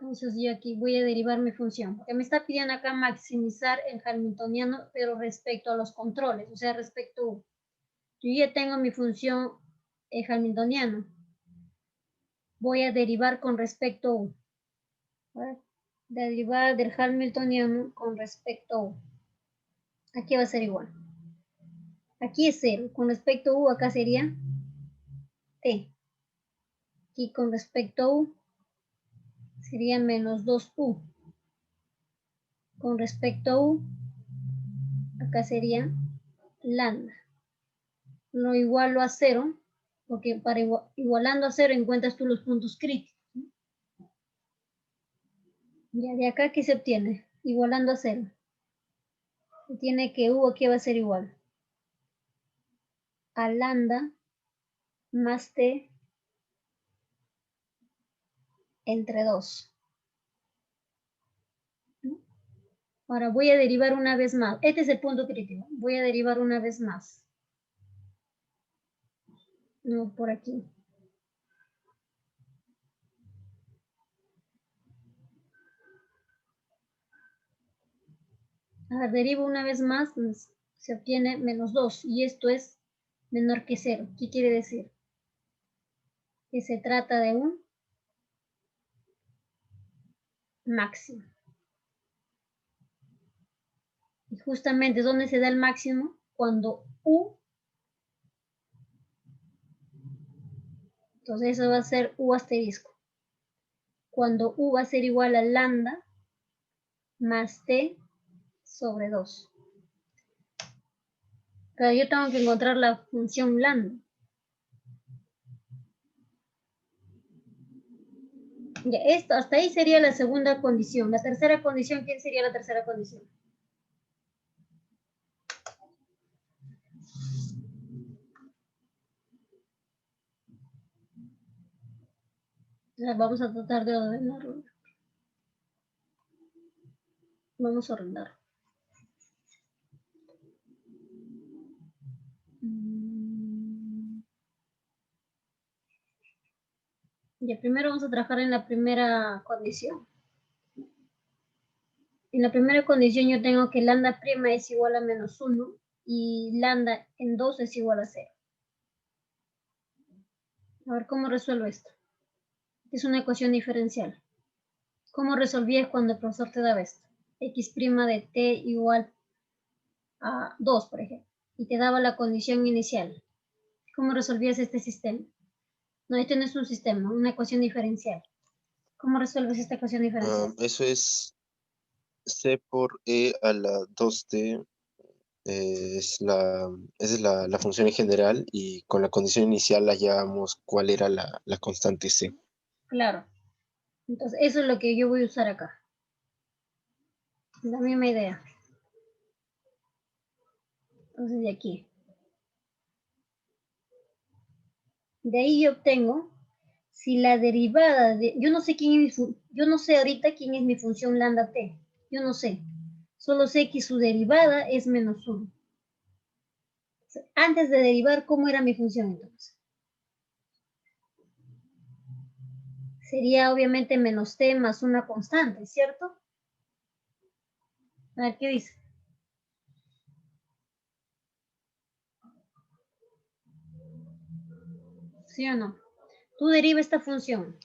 Entonces yo aquí voy a derivar mi función, porque me está pidiendo acá maximizar el hamiltoniano, pero respecto a los controles, o sea, respecto a U. Yo ya tengo mi función hamiltoniano. Voy a derivar con respecto a U. La derivada del hamiltoniano con respecto a U. Aquí va a ser igual. Aquí es 0. Con respecto a U, acá sería t. Aquí con respecto a U, sería menos 2u. Con respecto a u, acá sería lambda. Lo igualo a 0, porque para igualando a 0 encuentras tú los puntos críticos. Ya de acá, ¿qué se obtiene? Igualando a 0. Se obtiene que u aquí va a ser igual a lambda más t entre 2. Ahora voy a derivar una vez más. Este es el punto crítico. Voy a derivar una vez más. No, por aquí. A ver, derivo una vez más, se obtiene menos 2 y esto es menor que 0. ¿Qué quiere decir? Que se trata de un máximo. Y justamente, ¿dónde se da el máximo? Cuando U, entonces eso va a ser U asterisco. Cuando U va a ser igual a lambda más T sobre 2. Pero yo tengo que encontrar la función lambda. Ya, esto, hasta ahí sería la segunda condición. La tercera condición, ¿quién sería la tercera condición? Vamos a tratar de ordenarlo. Vamos a ordenar. Ya, primero vamos a trabajar en la primera condición. En la primera condición yo tengo que lambda prima es igual a menos 1 y lambda en 2 es igual a 0. A ver, ¿cómo resuelvo esto? Es una ecuación diferencial. ¿Cómo resolvías cuando el profesor te daba esto? X' de t igual a 2, por ejemplo, y te daba la condición inicial. ¿Cómo resolvías este sistema? No, este no es un sistema, una ecuación diferencial. ¿Cómo resuelves esta ecuación diferencial? Eso es C por E a la 2t. Esa es la función en general y con la condición inicial hallábamos cuál era la constante C. Claro. Entonces, eso es lo que yo voy a usar acá. La misma idea. Entonces, de aquí. De ahí yo obtengo si la derivada de... Yo no sé yo no sé ahorita quién es mi función lambda t. Yo no sé. Solo sé que su derivada es menos 1. Antes de derivar, ¿cómo era mi función entonces? Sería obviamente menos t más una constante, ¿cierto? A ver, ¿qué dice? ¿Sí o no? Tú deriva esta función.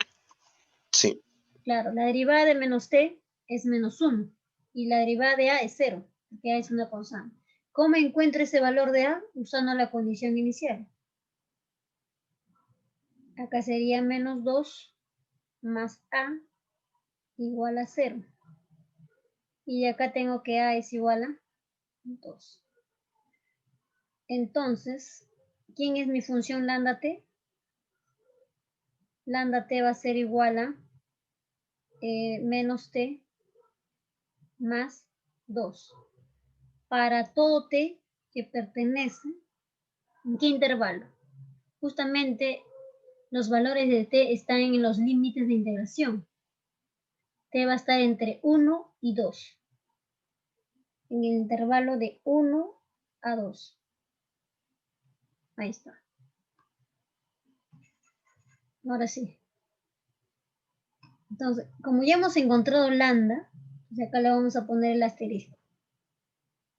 Sí. Claro, la derivada de menos t es menos 1 y la derivada de a es 0, porque a es una constante. ¿Cómo encuentro ese valor de a? Usando la condición inicial. Acá sería menos 2 más a igual a 0. Y acá tengo que a es igual a 2. Entonces, ¿quién es mi función lambda t? Lambda t va a ser igual a menos t más 2. Para todo t que pertenece, ¿en qué intervalo? Justamente los valores de t están en los límites de integración. T va a estar entre 1 y 2. En el intervalo de 1 a 2. Ahí está. Ahora sí. Entonces, como ya hemos encontrado lambda, pues acá le vamos a poner el asterisco.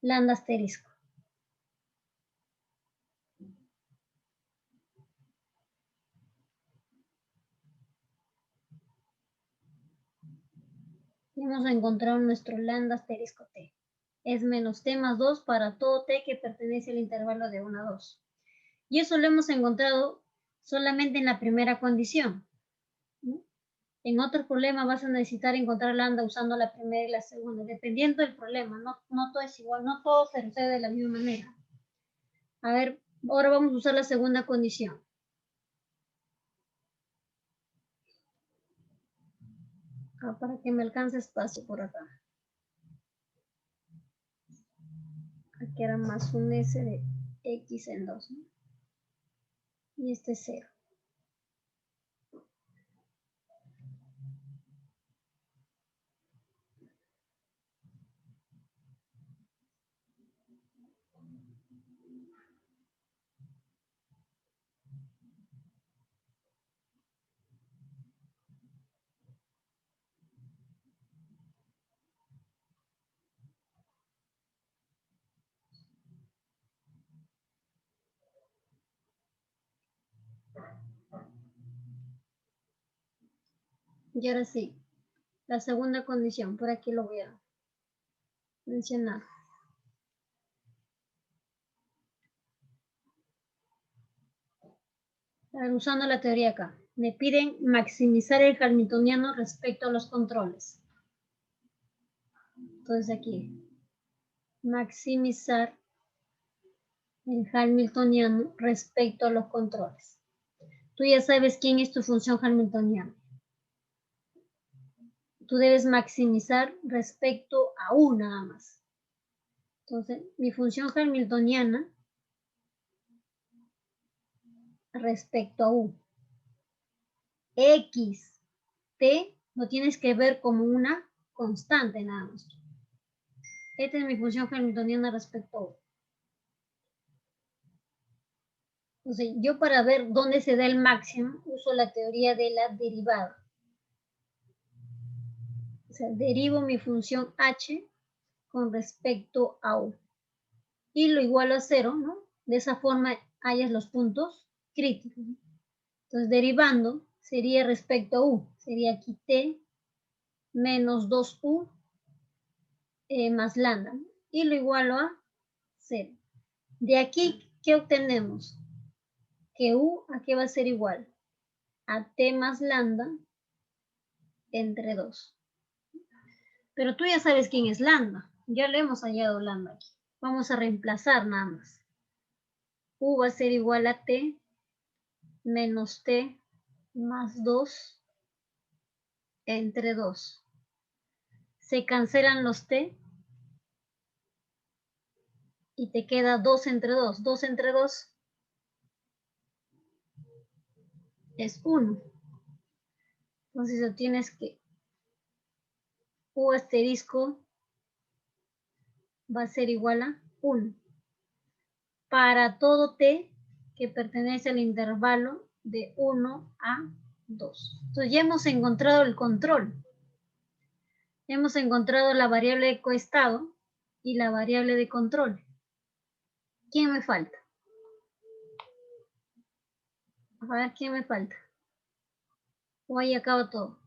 Lambda asterisco. Y hemos encontrado nuestro lambda asterisco t. Es menos t más 2 para todo t que pertenece al intervalo de 1 a 2. Y eso lo hemos encontrado solamente en la primera condición, ¿no? En otros problemas vas a necesitar encontrar lambda usando la primera y la segunda, dependiendo del problema. No todo es igual, no todo se resuelve de la misma manera. A ver, ahora vamos a usar la segunda condición. Para que me alcance espacio por acá. Aquí era más un s de x en 2, ¿no? Y este es 0. Y ahora sí, La segunda condición, por aquí lo voy a mencionar. Usando la teoría acá, me piden maximizar el hamiltoniano respecto a los controles. Entonces aquí, maximizar el hamiltoniano respecto a los controles. Tú ya sabes quién es tu función hamiltoniana. Tú debes maximizar respecto a U nada más. Entonces, mi función hamiltoniana respecto a U. X, T, lo tienes que ver como una constante nada más. Esta es mi función hamiltoniana respecto a U. Entonces, yo para ver dónde se da el máximo, uso la teoría de la derivada. O sea, derivo mi función h con respecto a u. Y lo igualo a 0, ¿no? De esa forma hallas los puntos críticos. Entonces, derivando sería respecto a u. Sería aquí t menos 2u más lambda. Y lo igualo a 0. De aquí, ¿qué obtenemos? Que u, ¿a qué va a ser igual? A t más lambda entre 2. Pero tú ya sabes quién es lambda. Ya le hemos hallado lambda aquí. Vamos a reemplazar nada más. U va a ser igual a t menos t más 2 entre 2. Se cancelan los t y te queda 2 entre 2. 2 entre 2 es 1. Entonces obtienes que U asterisco va a ser igual a 1. Para todo t que pertenece al intervalo de 1 a 2. Entonces ya hemos encontrado el control. Hemos encontrado la variable de coestado y la variable de control. ¿Quién me falta? A ver, ¿quién me falta? O ahí acabo todo.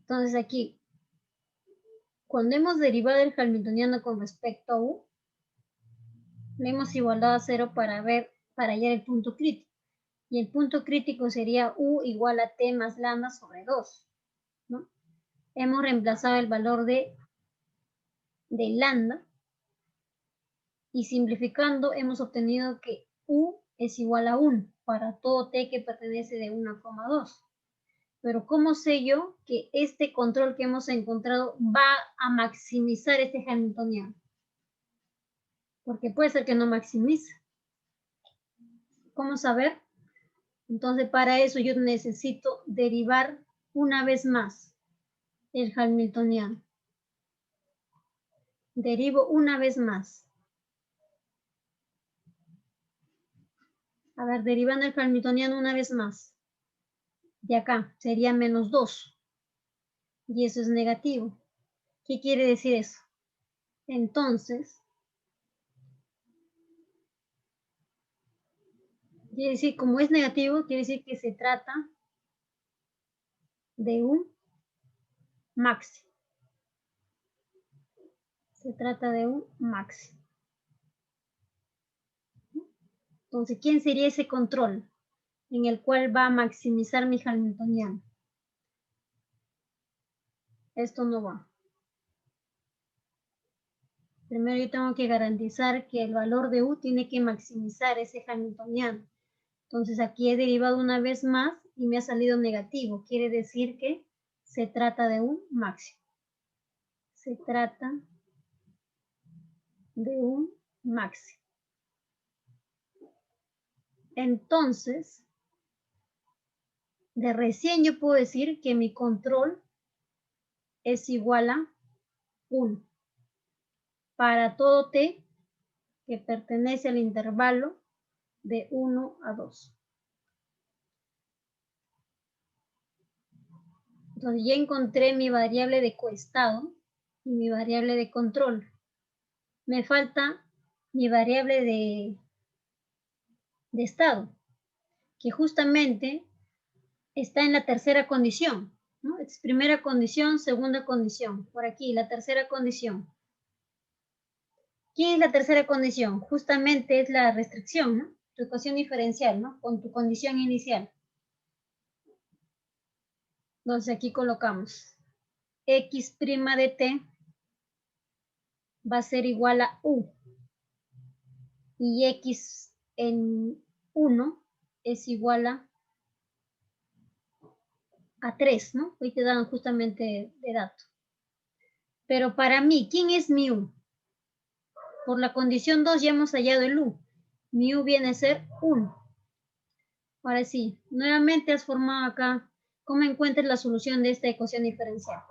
Entonces aquí, cuando hemos derivado el hamiltoniano con respecto a u, le hemos igualado a 0 para hallar el punto crítico. Y el punto crítico sería u igual a t más lambda sobre 2, ¿no? Hemos reemplazado el valor de lambda y simplificando hemos obtenido que u es igual a 1 para todo t que pertenece de 1,2. Pero ¿cómo sé yo que este control que hemos encontrado va a maximizar este hamiltoniano? Porque puede ser que no maximice. ¿Cómo saber? Entonces para eso yo necesito derivar una vez más el hamiltoniano. Derivo una vez más. A ver, derivando el hamiltoniano una vez más. De acá sería menos 2. Y eso es negativo. ¿Qué quiere decir eso? Entonces, quiere decir, como es negativo, quiere decir que se trata de un máximo. Se trata de un máximo. Entonces, ¿quién sería ese control en el cual va a maximizar mi hamiltoniano? Esto no va. Primero yo tengo que garantizar que el valor de u tiene que maximizar ese hamiltoniano. Entonces aquí he derivado una vez más y me ha salido negativo. Quiere decir que se trata de un máximo. Se trata de un máximo. Entonces, de recién yo puedo decir que mi control es igual a 1 para todo t que pertenece al intervalo de 1 a 2. Entonces ya encontré mi variable de coestado y mi variable de control. Me falta mi variable de estado, que justamente está en la tercera condición, ¿no? Es primera condición, segunda condición. Por aquí, la tercera condición. ¿Qué es la tercera condición? Justamente es la restricción, ¿no? Tu ecuación diferencial, ¿no? Con tu condición inicial. Entonces aquí colocamos x' de t va a ser igual a u. Y x en 1 es igual a 3, ¿no? Hoy te dan justamente de dato. Pero para mí, ¿quién es mi u? Por la condición 2 ya hemos hallado el u. Mi u viene a ser 1. Ahora sí, nuevamente has formado acá cómo encuentres la solución de esta ecuación diferencial.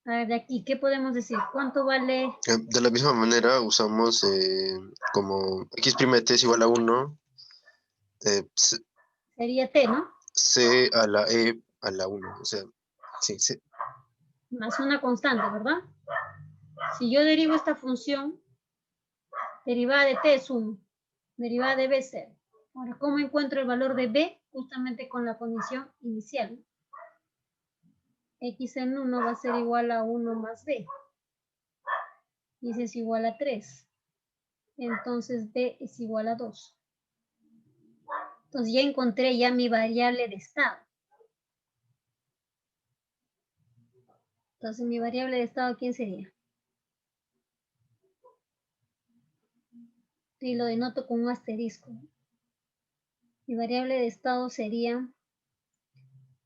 A ver, de aquí, ¿qué podemos decir? ¿Cuánto vale? De la misma manera usamos como x' de t es igual a 1, Sería t, ¿no? c a la e a la 1. O sea, sí, c. Más una constante, ¿verdad? Si yo derivo esta función, derivada de t es 1, derivada de b es 0. Ahora, ¿cómo encuentro el valor de b? Justamente con la condición inicial. X en 1 va a ser igual a 1 más b. Y ese es igual a 3. Entonces b es igual a 2. Entonces ya encontré ya mi variable de estado. Entonces mi variable de estado, ¿quién sería? Y lo denoto con un asterisco. Mi variable de estado sería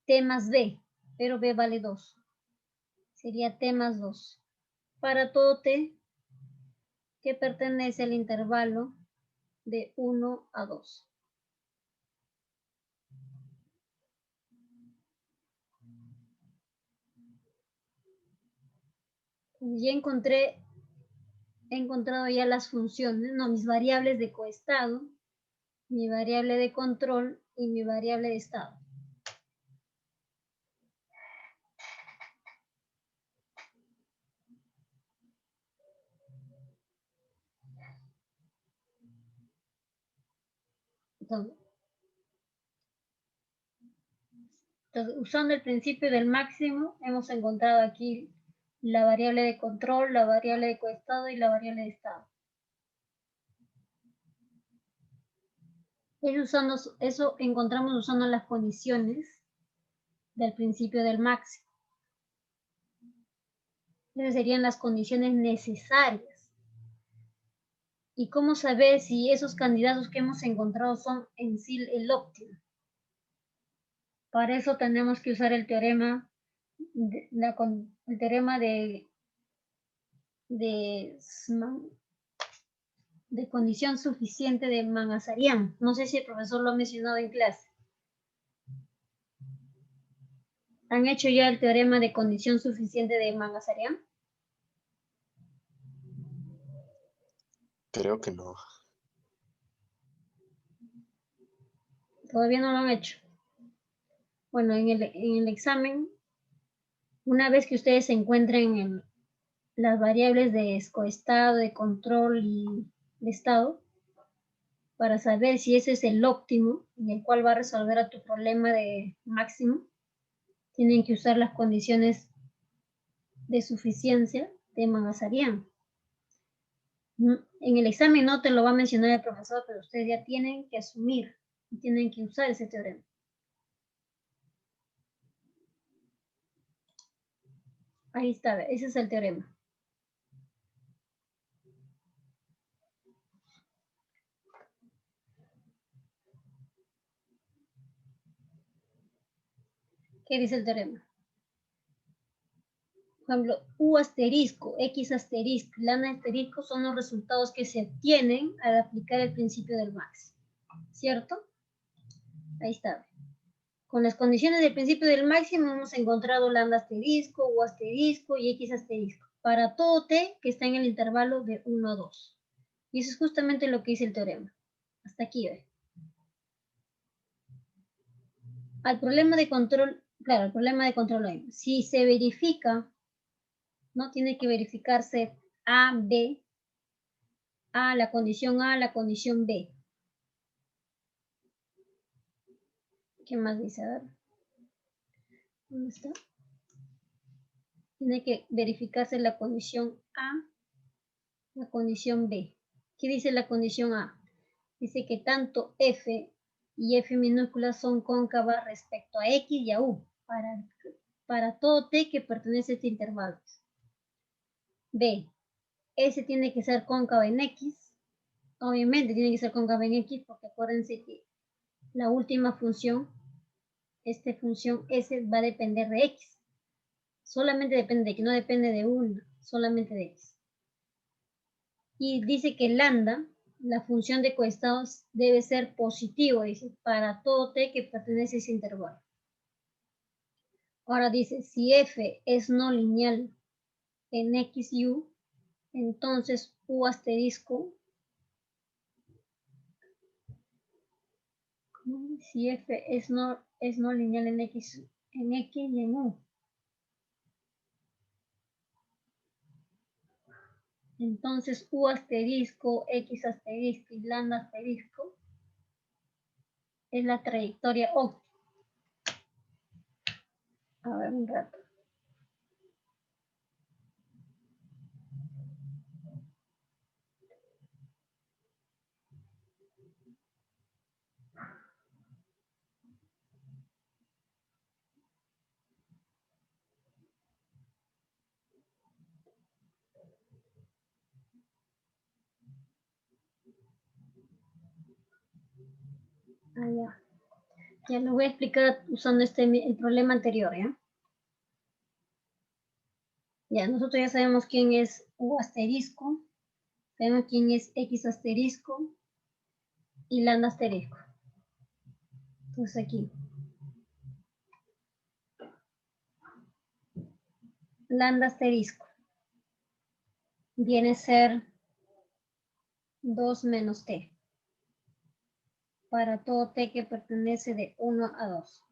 t más b, pero b vale 2. Sería t más 2. Para todo t que pertenece al intervalo de 1 a 2. Ya he encontrado ya las funciones, no, mis variables de coestado, mi variable de control y mi variable de estado. Entonces, usando el principio del máximo, hemos encontrado aquí la variable de control, la variable de coestado y la variable de estado. Eso encontramos usando las condiciones del principio del máximo. Esas serían las condiciones necesarias. ¿Y cómo saber si esos candidatos que hemos encontrado son en sí el óptimo? Para eso tenemos que usar el teorema de condición suficiente de Mangasarian. No sé si el profesor lo ha mencionado en clase. ¿Han hecho ya el teorema de condición suficiente de Mangasarian? Creo que no. Todavía no lo han hecho. Bueno, en el examen, una vez que ustedes se encuentren en las variables de coestado, de control y de estado, para saber si ese es el óptimo en el cual va a resolver a tu problema de máximo, tienen que usar las condiciones de suficiencia de Mangasarian. En el examen no te lo va a mencionar el profesor, pero ustedes ya tienen que asumir y tienen que usar ese teorema. Ahí está, ese es el teorema. ¿Qué dice el teorema? Por ejemplo, U asterisco, X asterisco, lambda asterisco son los resultados que se obtienen al aplicar el principio del máximo. ¿Cierto? Ahí está. Con las condiciones del principio del máximo hemos encontrado lambda asterisco, U asterisco y X asterisco. Para todo T que está en el intervalo de 1 a 2. Y eso es justamente lo que dice el teorema. Hasta aquí, ¿ve? Al problema de control, claro, el problema de control hay. Si se verifica, no tiene que verificarse A, B, A, la condición B. ¿Qué más dice? A ver. ¿Dónde está? Tiene que verificarse la condición A, la condición B. ¿Qué dice la condición A? Dice que tanto F y F minúscula son cóncavas respecto a X y a U para todo T que pertenece a este intervalo. B, S tiene que ser cóncava en X. Obviamente tiene que ser cóncava en X porque acuérdense que la última función, esta función S va a depender de X. Solamente depende de X, no depende de una, solamente de X. Y dice que lambda, la función de coestados, debe ser positivo, dice, para todo T que pertenece a ese intervalo. Ahora dice, si F es no lineal en X y U, entonces U asterisco, si F es no lineal en X y en U, entonces U asterisco, X asterisco y lambda asterisco es la trayectoria óptima. A ver un rato. Ya lo voy a explicar usando el problema anterior, ¿ya? Ya, nosotros ya sabemos quién es U asterisco, sabemos quién es X asterisco y lambda asterisco. Entonces aquí, lambda asterisco viene a ser 2 menos T para todo T que pertenece de 1 a 2.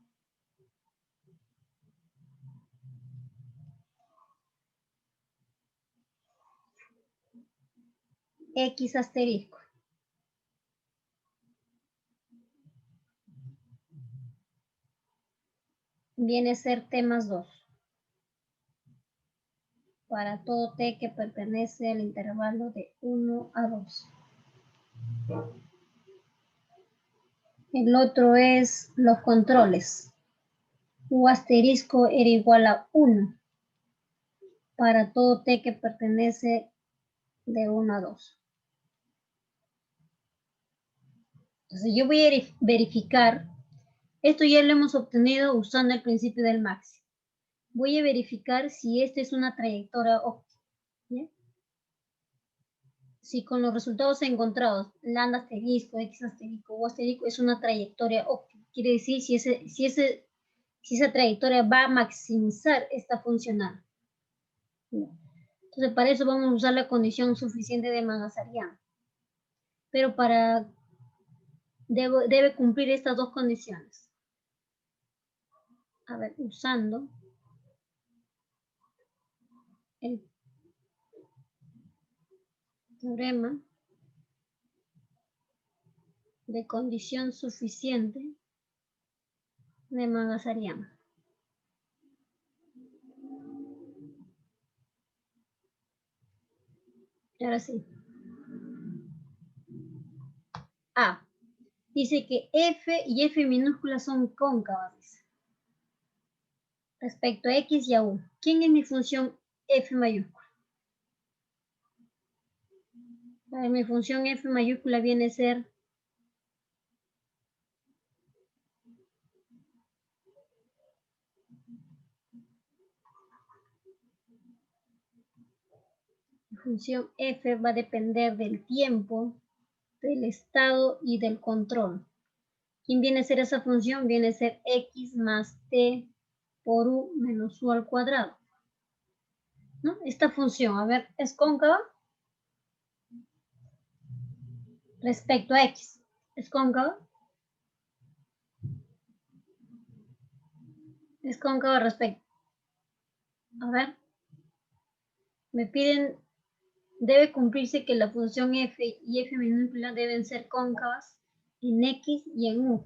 X asterisco viene a ser T más 2 para todo T que pertenece al intervalo de 1 a 2. El otro es los controles. U asterisco era igual a 1 para todo T que pertenece de 1 a 2. Entonces yo voy a verificar, esto ya lo hemos obtenido usando el principio del máximo. Voy a verificar si esta es una trayectoria óptima. ¿Ya? Si con los resultados encontrados, lambda asterisco, X asterisco, U asterisco, es una trayectoria óptima. Quiere decir si esa trayectoria va a maximizar esta funcional. Entonces para eso vamos a usar la condición suficiente de Mangasarian. Pero debe cumplir estas dos condiciones. A ver, usando el teorema de condición suficiente de Mangasarian. Y ahora sí. A. Dice que F y F minúscula son cóncavas. Respecto a X y a U. ¿Quién es mi función F mayúscula? Mi función F mayúscula viene a ser la función F va a depender del tiempo, del estado y del control. ¿Quién viene a ser esa función? Viene a ser X más T por U menos U al cuadrado. ¿No? Esta función, a ver, ¿es cóncava? Respecto a X. ¿Es cóncava? Es cóncava respecto. A ver. Me piden debe cumplirse que la función f y f minúscula deben ser cóncavas en x y en u.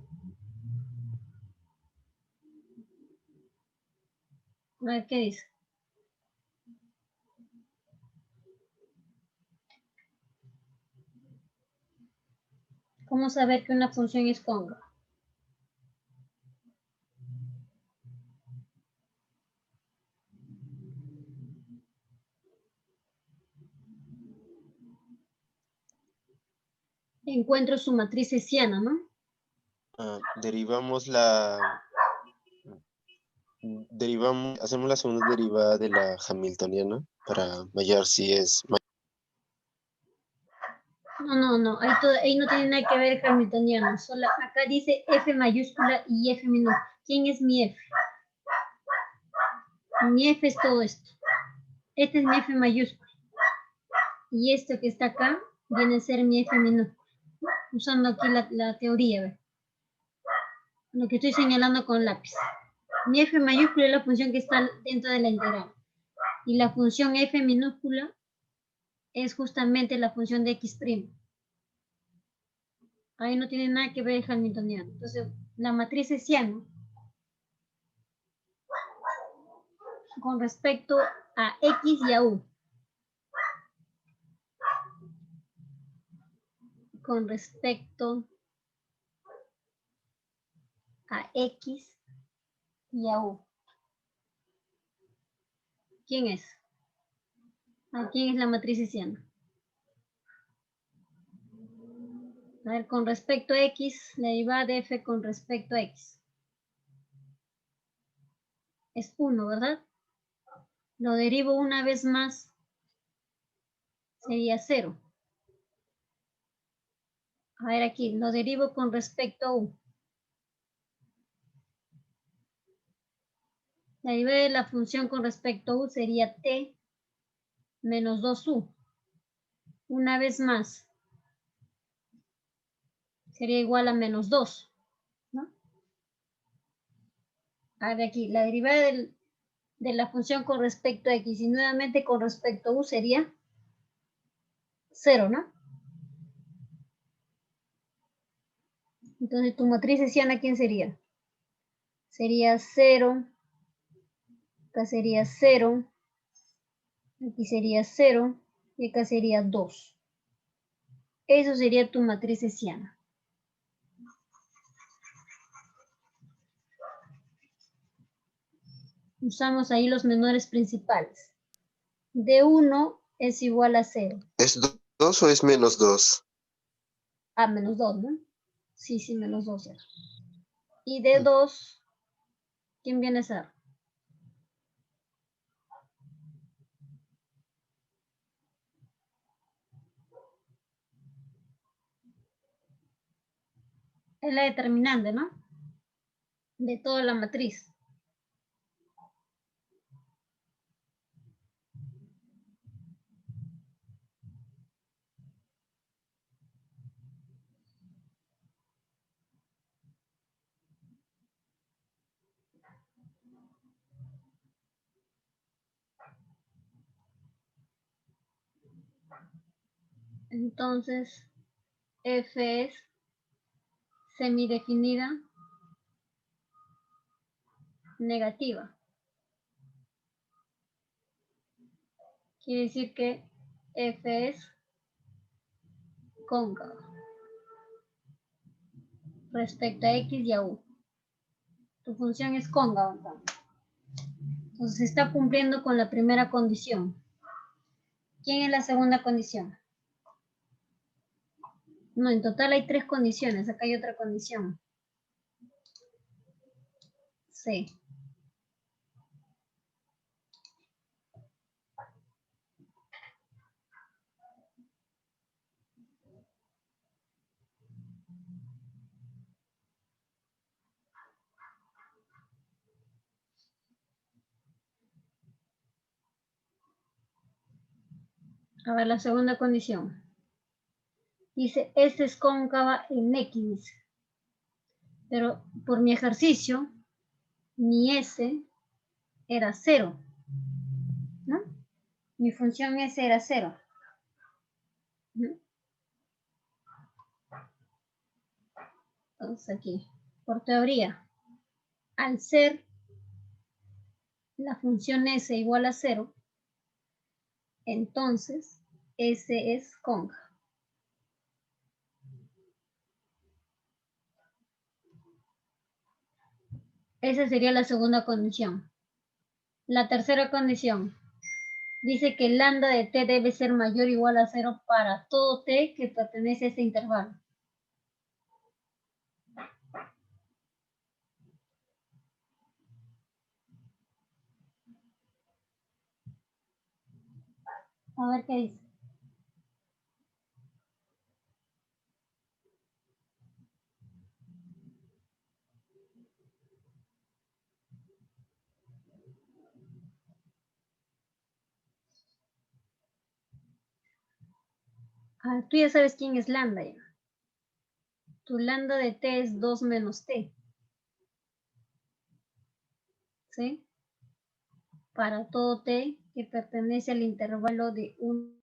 A ver qué dice. ¿Cómo saber que una función es cóncava? Encuentro su matriz hessiana, ¿no? Hacemos la segunda derivada de la hamiltoniana para hallar si es... No, ahí no tiene nada que ver el hamiltoniano. Solo acá dice f mayúscula y f minúscula. ¿Quién es mi f? Mi f es todo esto. Este es mi f mayúscula. Y esto que está acá viene a ser mi f minúscula. Usando aquí la teoría, ¿ve? Lo que estoy señalando con lápiz. Mi f mayúscula es la función que está dentro de la integral. Y la función f minúscula es justamente la función de x'. Ahí no tiene nada que ver el hamiltoniano. Entonces, la matriz hessiana con respecto a x y a u. Con respecto a x y a u. ¿Quién es? ¿A quién es la matriz hessiana? A ver, con respecto a x, la derivada de f con respecto a x. Es 1, ¿verdad? Lo derivo una vez más. Sería 0. A ver aquí, lo derivo con respecto a u. La derivada de la función con respecto a u sería t menos 2u. Una vez más. Sería igual a menos 2. ¿No? A ver aquí, la derivada de la función con respecto a x y nuevamente con respecto a u sería 0, ¿no? Entonces tu matriz hessiana, ¿quién sería? Sería 0, acá sería 0, aquí sería 0 y acá sería 2. Eso sería tu matriz hessiana. Usamos ahí los menores principales. D1 es igual a 0. ¿Es 2 o es menos 2? Ah, menos 2, ¿no? Sí, menos 2. Y D2, ¿quién viene a ser? Es la determinante, ¿no? De toda la matriz. Entonces, F es semidefinida negativa. Quiere decir que F es cóncava respecto a X y a U. Tu función es cóncava. Entonces se está cumpliendo con la primera condición. ¿Quién es la segunda condición? No, en total hay 3 condiciones. Acá hay otra condición. C. A ver, la segunda condición. Dice, S es cóncava en X. Pero por mi ejercicio, mi S era 0. ¿No? Mi función S era 0. Entonces aquí, por teoría, al ser la función S igual a 0, entonces S es conca. Esa sería la segunda condición. La tercera condición dice que lambda de t debe ser mayor o igual a 0 para todo t que pertenece a este intervalo. A ver qué dice. Tú ya sabes quién es lambda ya. Tu lambda de t es 2 menos t. ¿Sí? Para todo t que pertenece al intervalo de 1.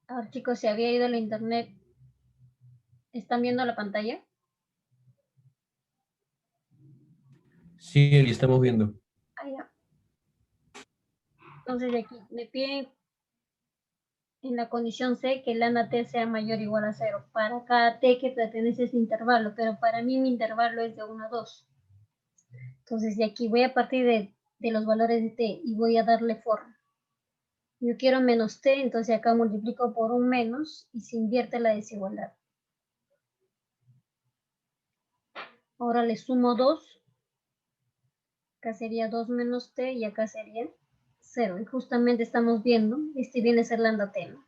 A ver, chicos, se había ido el internet. ¿Están viendo la pantalla? Sí, Eli, estamos viendo. Ah, ya. Entonces, de aquí me piden en la condición C que lambda t sea mayor o igual a 0 para cada t que pertenece a ese intervalo, pero para mí mi intervalo es de 1 a 2. Entonces, de aquí voy a partir de los valores de t y voy a darle forma. Yo quiero menos t, entonces acá multiplico por un menos y se invierte la desigualdad. Ahora le sumo 2. Acá sería 2 menos t y acá sería 0. Y justamente estamos viendo, este viene a ser lambda t, ¿no?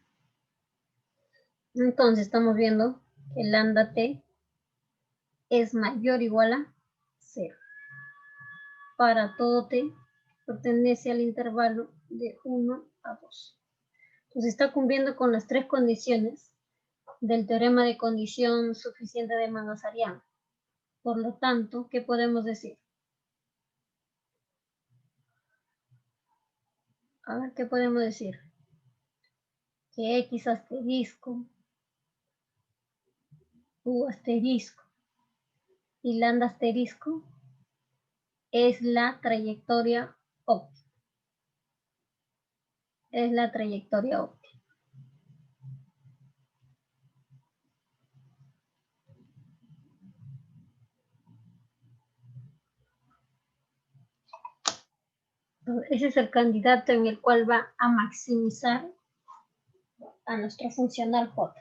Entonces estamos viendo que lambda t es mayor o igual a 0. Para todo t pertenece al intervalo de 1 a 2. Entonces está cumpliendo con las tres condiciones del teorema de condición suficiente de Mangasarian. Por lo tanto, ¿qué podemos decir? A ver, ¿qué podemos decir? Que x asterisco, u asterisco y lambda asterisco es la trayectoria óptica. Es la trayectoria óptica. Ese es el candidato en el cual va a maximizar a nuestro funcional J.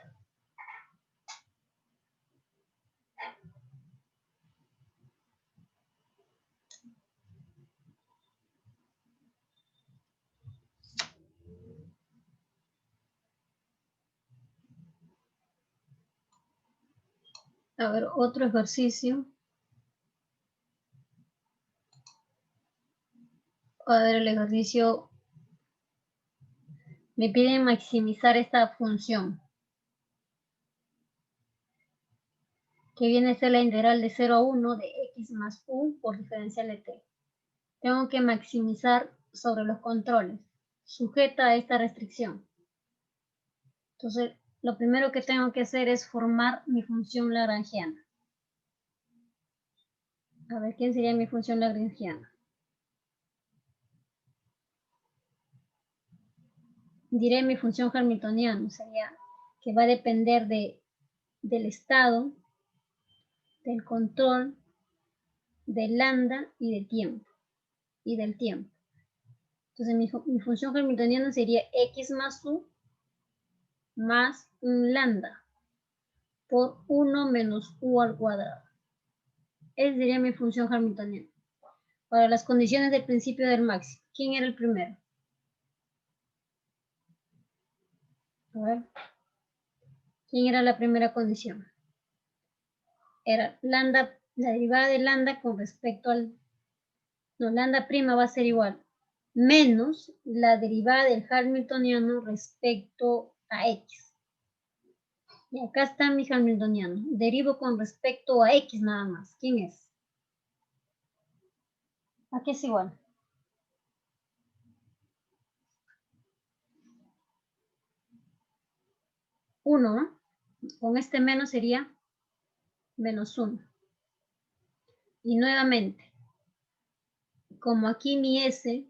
A ver, otro ejercicio. A ver, el ejercicio me pide maximizar esta función, que viene a ser la integral de 0 a 1 de x más u por diferencial de t. Tengo que maximizar sobre los controles, sujeta a esta restricción. Entonces, lo primero que tengo que hacer es formar mi función lagrangiana. A ver, ¿quién sería mi función lagrangiana? Diré mi función hamiltoniana, sería que va a depender del estado, del control, del lambda y del tiempo. Entonces mi función hamiltoniana sería x más u más un lambda por 1 menos u al cuadrado. Esa sería mi función hamiltoniana. Para las condiciones del principio del máximo, ¿quién era el primero? A ver. ¿Quién era la primera condición? Era lambda, la derivada de lambda con respecto al... No, lambda prima va a ser igual menos la derivada del hamiltoniano respecto a x. Y acá está mi hamiltoniano. Derivo con respecto a x nada más. ¿Quién es? ¿A qué es igual? Uno, ¿no? Con este menos sería menos 1. Y nuevamente, como aquí mi s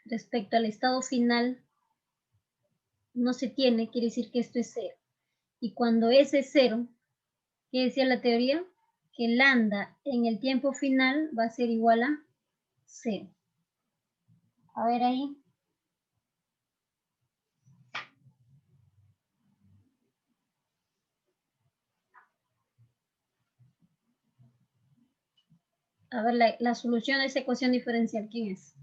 respecto al estado final no se tiene, quiere decir que esto es 0. Y cuando s es 0, ¿qué decía la teoría? Que lambda en el tiempo final va a ser igual a 0. A ver ahí. A ver, la solución de esa ecuación diferencial, ¿quién es?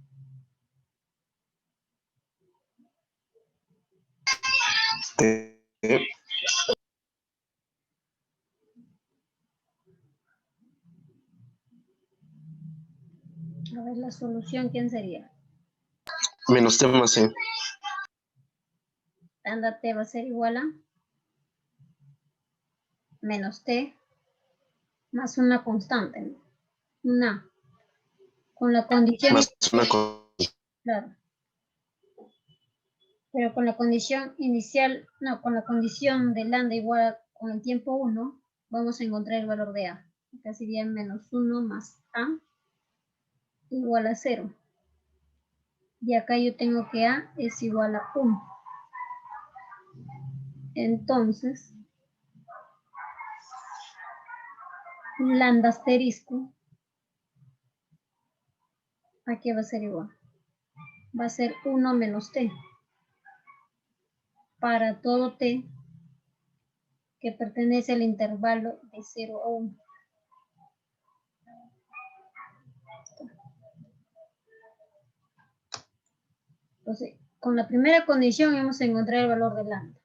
A ver, la solución, ¿quién sería? Menos t más c. Lambda t va a ser igual a menos t más una constante, ¿no? Una. Con la condición... Más una constante. Claro. Pero con la condición inicial, no, con la condición de lambda igual a, con el tiempo 1, vamos a encontrar el valor de a. Acá sería menos 1 más a igual a 0. Y acá yo tengo que a es igual a 1. Entonces, lambda asterisco, ¿a qué va a ser igual? Va a ser 1 menos t. Para todo t que pertenece al intervalo de 0 a 1. Entonces, con la primera condición hemos encontrado el valor de lambda.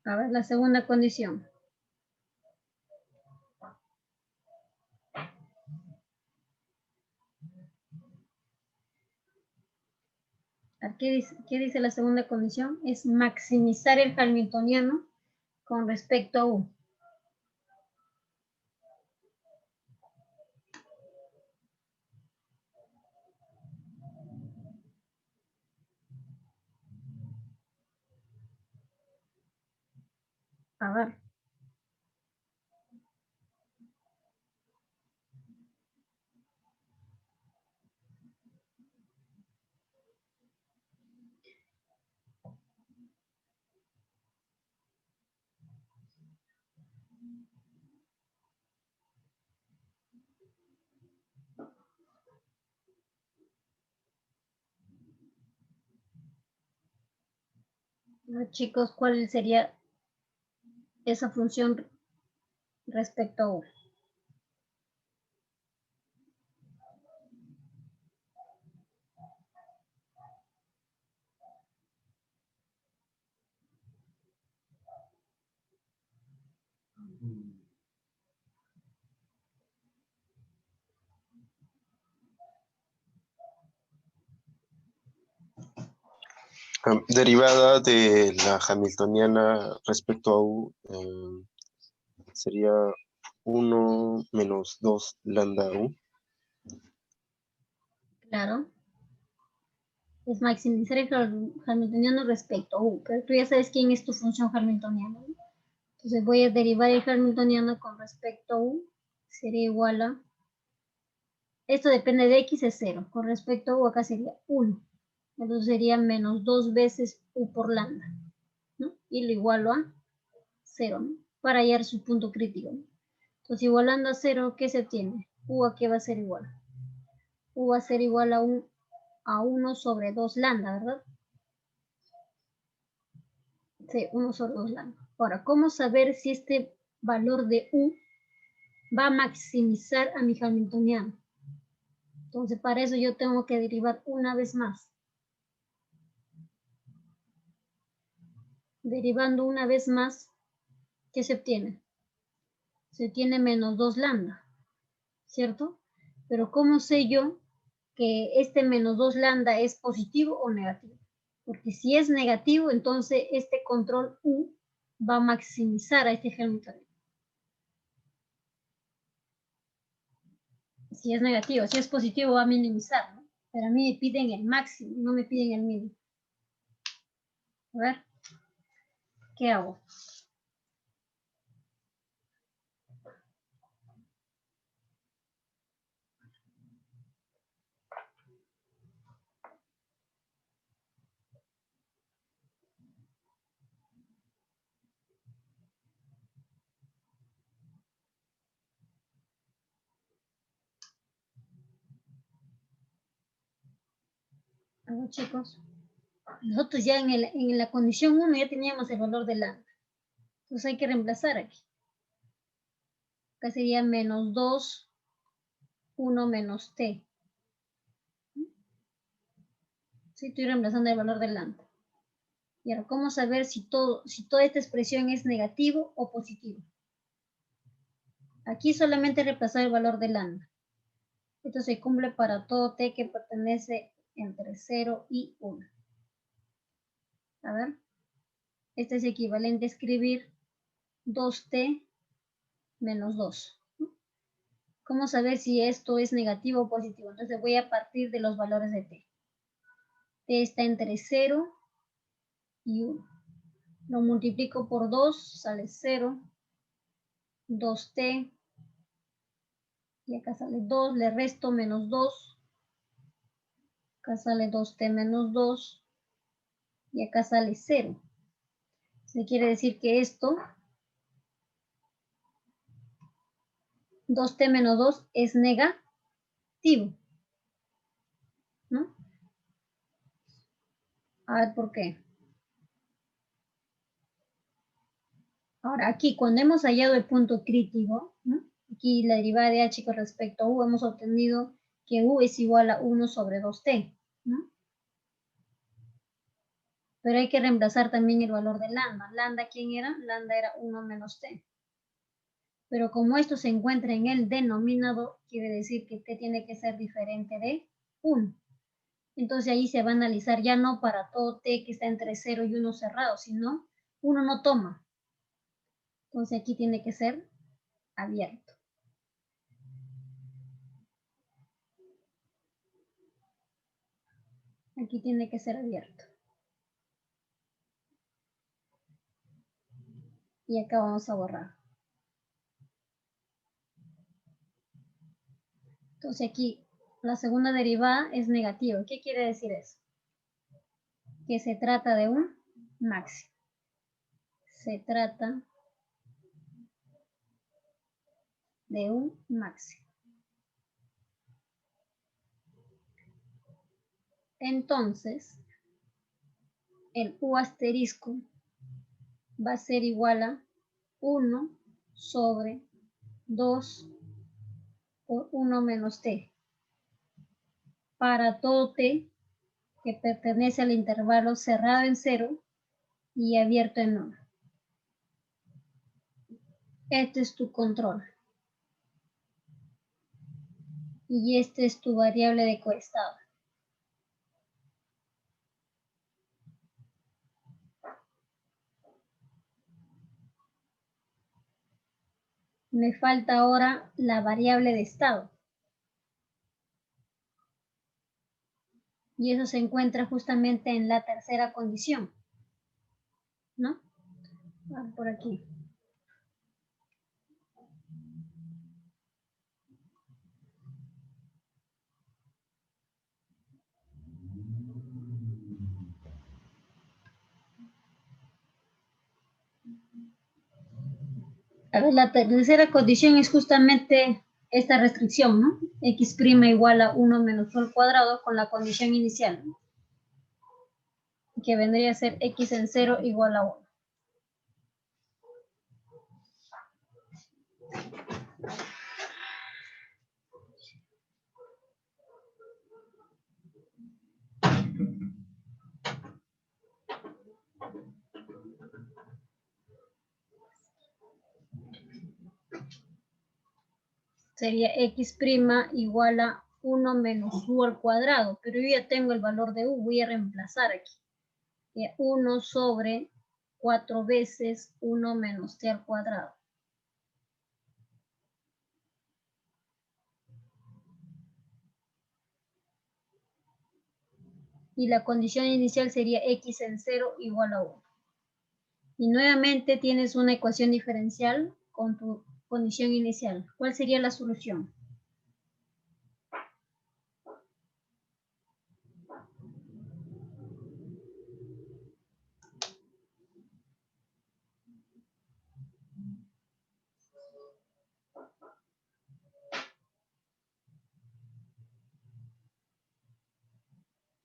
A ver, la segunda condición. ¿Qué dice la segunda condición? Es maximizar el hamiltoniano con respecto a u. A ver. Chicos, ¿cuál sería esa función respecto a u? Derivada de la hamiltoniana respecto a u sería 1 menos 2 lambda u. Claro. Es maximizar el hamiltoniano respecto a u. Pero tú ya sabes quién es tu función hamiltoniana, ¿no? Entonces voy a derivar el hamiltoniano con respecto a u. Sería igual a... Esto depende de x, es 0. Con respecto a u acá sería 1. Entonces sería menos 2 veces u por lambda, ¿no? Y lo igualo a 0, ¿no? Para hallar su punto crítico, ¿no? Entonces igualando a 0, ¿qué se obtiene? U a qué va a ser igual. U va a ser igual a 1 sobre 2 lambda, ¿verdad? Sí, 1 sobre 2 lambda. Ahora, ¿cómo saber si este valor de U va a maximizar a mi hamiltoniano? Entonces, para eso yo tengo que derivar una vez más. Derivando una vez más, ¿qué se obtiene? Se obtiene menos 2 lambda, ¿cierto? Pero ¿cómo sé yo que este menos 2 lambda es positivo o negativo? Porque si es negativo, entonces este control U va a maximizar a este hamiltoniano. Si es negativo, si es positivo va a minimizar, ¿no? Pero a mí me piden el máximo, no me piden el mínimo. A ver, ¿qué hago? A ver, chicos, nosotros ya en la condición 1 ya teníamos el valor de lambda. Entonces hay que reemplazar aquí. Acá sería menos 2, 1 menos t. Sí, estoy reemplazando el valor de lambda. Y ahora, ¿cómo saber si toda esta expresión es negativo o positivo? Aquí solamente reemplazar el valor de lambda. Esto se cumple para todo t que pertenece entre 0 y 1. A ver, este es equivalente a escribir 2t menos 2. ¿Cómo saber si esto es negativo o positivo? Entonces voy a partir de los valores de t. T está entre 0 y 1. Lo multiplico por 2, sale 0. 2t. Y acá sale 2, le resto menos 2. Acá sale 2t menos 2. Y acá sale 0. Se quiere decir que esto, 2t menos 2, es negativo. ¿No? A ver por qué. Ahora aquí, cuando hemos hallado el punto crítico, ¿no? Aquí la derivada de h con respecto a u, hemos obtenido que u es igual a 1 sobre 2t, ¿no? Pero hay que reemplazar también el valor de lambda. ¿Lambda quién era? Lambda era 1 menos t. Pero como esto se encuentra en el denominador, quiere decir que t tiene que ser diferente de 1. Entonces ahí se va a analizar ya no para todo t que está entre 0 y 1 cerrado, sino 1 no toma. Entonces aquí tiene que ser abierto. Aquí tiene que ser abierto. Y acá vamos a borrar. Entonces aquí la segunda derivada es negativa. ¿Qué quiere decir eso? Que se trata de un máximo. Se trata de un máximo. Entonces, el u asterisco va a ser igual a 1 sobre 2 por 1 menos t. Para todo t que pertenece al intervalo cerrado en 0 y abierto en 1. Este es tu control. Y este es tu variable de coestado. Me falta ahora la variable de estado. Y eso se encuentra justamente en la tercera condición, ¿no? Por aquí. A ver, la tercera condición es justamente esta restricción, ¿no? x' igual a 1 menos u al cuadrado con la condición inicial, ¿no? Que vendría a ser x en 0 igual a 1. Sería x' igual a 1 menos u al cuadrado, pero yo ya tengo el valor de u, voy a reemplazar aquí. 1 sobre 4 veces 1 menos t al cuadrado. Y la condición inicial sería x en 0 igual a 1. Y nuevamente tienes una ecuación diferencial con tu condición inicial. ¿Cuál sería la solución?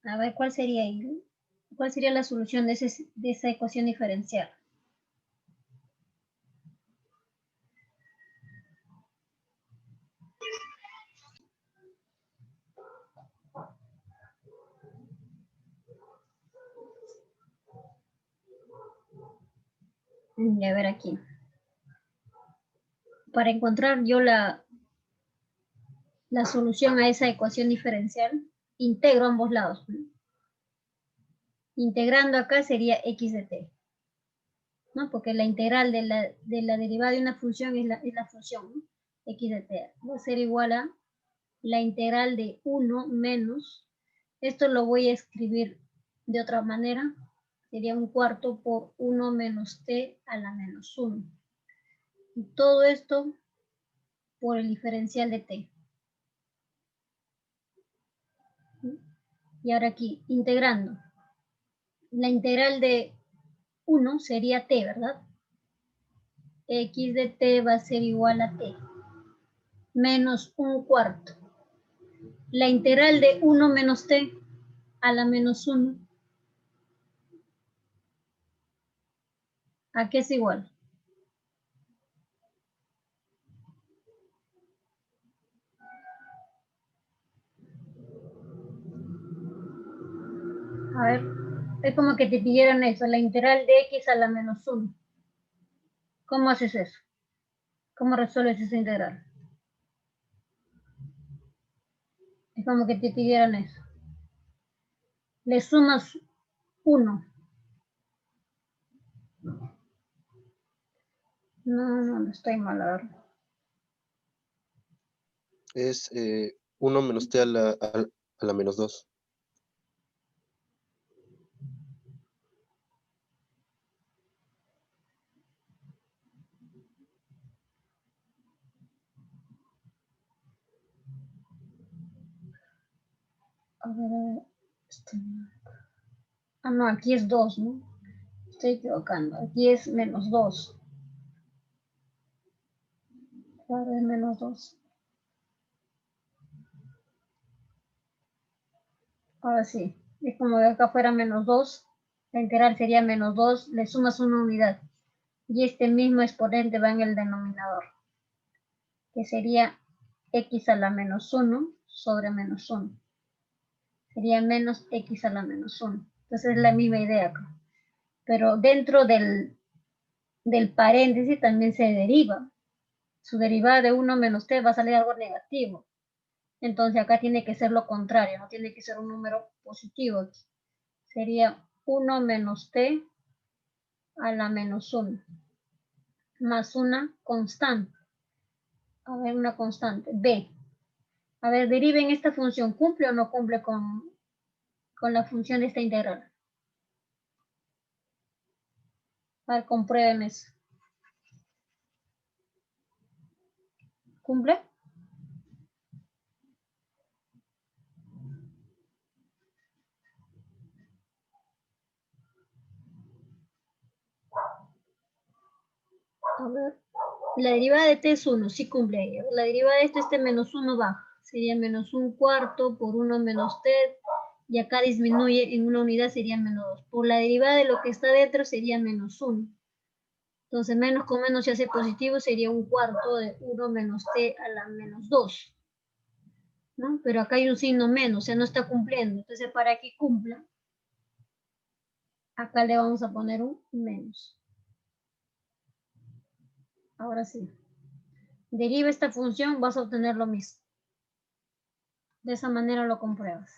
A ver, ¿cuál sería ahí? ¿Cuál sería la solución de esa ecuación diferencial? A ver aquí. Para encontrar yo la solución a esa ecuación diferencial, integro ambos lados. Integrando acá sería x de t, ¿no? Porque la integral de la derivada de una función es la función, ¿no? X de t. Va a ser igual a la integral de 1 menos, esto lo voy a escribir de otra manera, sería 1/4 por 1 menos t a la menos 1. Y todo esto por el diferencial de t. Y ahora aquí, integrando. La integral de 1 sería t, ¿verdad? X de t va a ser igual a t menos 1/4. La integral de 1 menos t a la menos 1. ¿A qué es igual? A ver, es como que te pidieran eso, la integral de x a la menos 1. ¿Cómo haces eso? ¿Cómo resuelves esa integral? Es como que te pidieran eso. Le sumas 1. No estoy mal, a ver. Es 1 menos t a la menos 2. A ver. Ah, no, aquí es 2, ¿no? Estoy equivocando. Aquí es menos 2. Claro, es menos 2. Ahora sí. Es como que acá fuera menos 2. La integral sería menos 2. Le sumas una unidad. Y este mismo exponente va en el denominador, que sería x a la menos 1 sobre menos 1. Sería menos x a la menos 1. Entonces es la misma idea acá. Pero dentro del paréntesis también se deriva. Su derivada de 1 menos t va a salir algo negativo. Entonces acá tiene que ser lo contrario, no tiene que ser un número positivo. Sería 1 menos t a la menos 1 más una constante. A ver, una constante, b. A ver, deriven esta función. ¿Cumple o no cumple con la función de esta integral? A ver, comprueben eso. ¿Cumple? A ver. La derivada de t es 1, sí cumple. La derivada de este menos 1 baja. sería menos 1/4 por 1 menos t, y acá disminuye en una unidad, sería menos 2. Por la derivada de lo que está dentro sería menos 1. Entonces menos con menos se hace positivo, sería 1/4 de 1 menos t a la menos 2. ¿No? Pero acá hay un signo menos, o sea, no está cumpliendo. Entonces para que cumpla, acá le vamos a poner un menos. Ahora sí. Deriva esta función, vas a obtener lo mismo. De esa manera lo compruebas.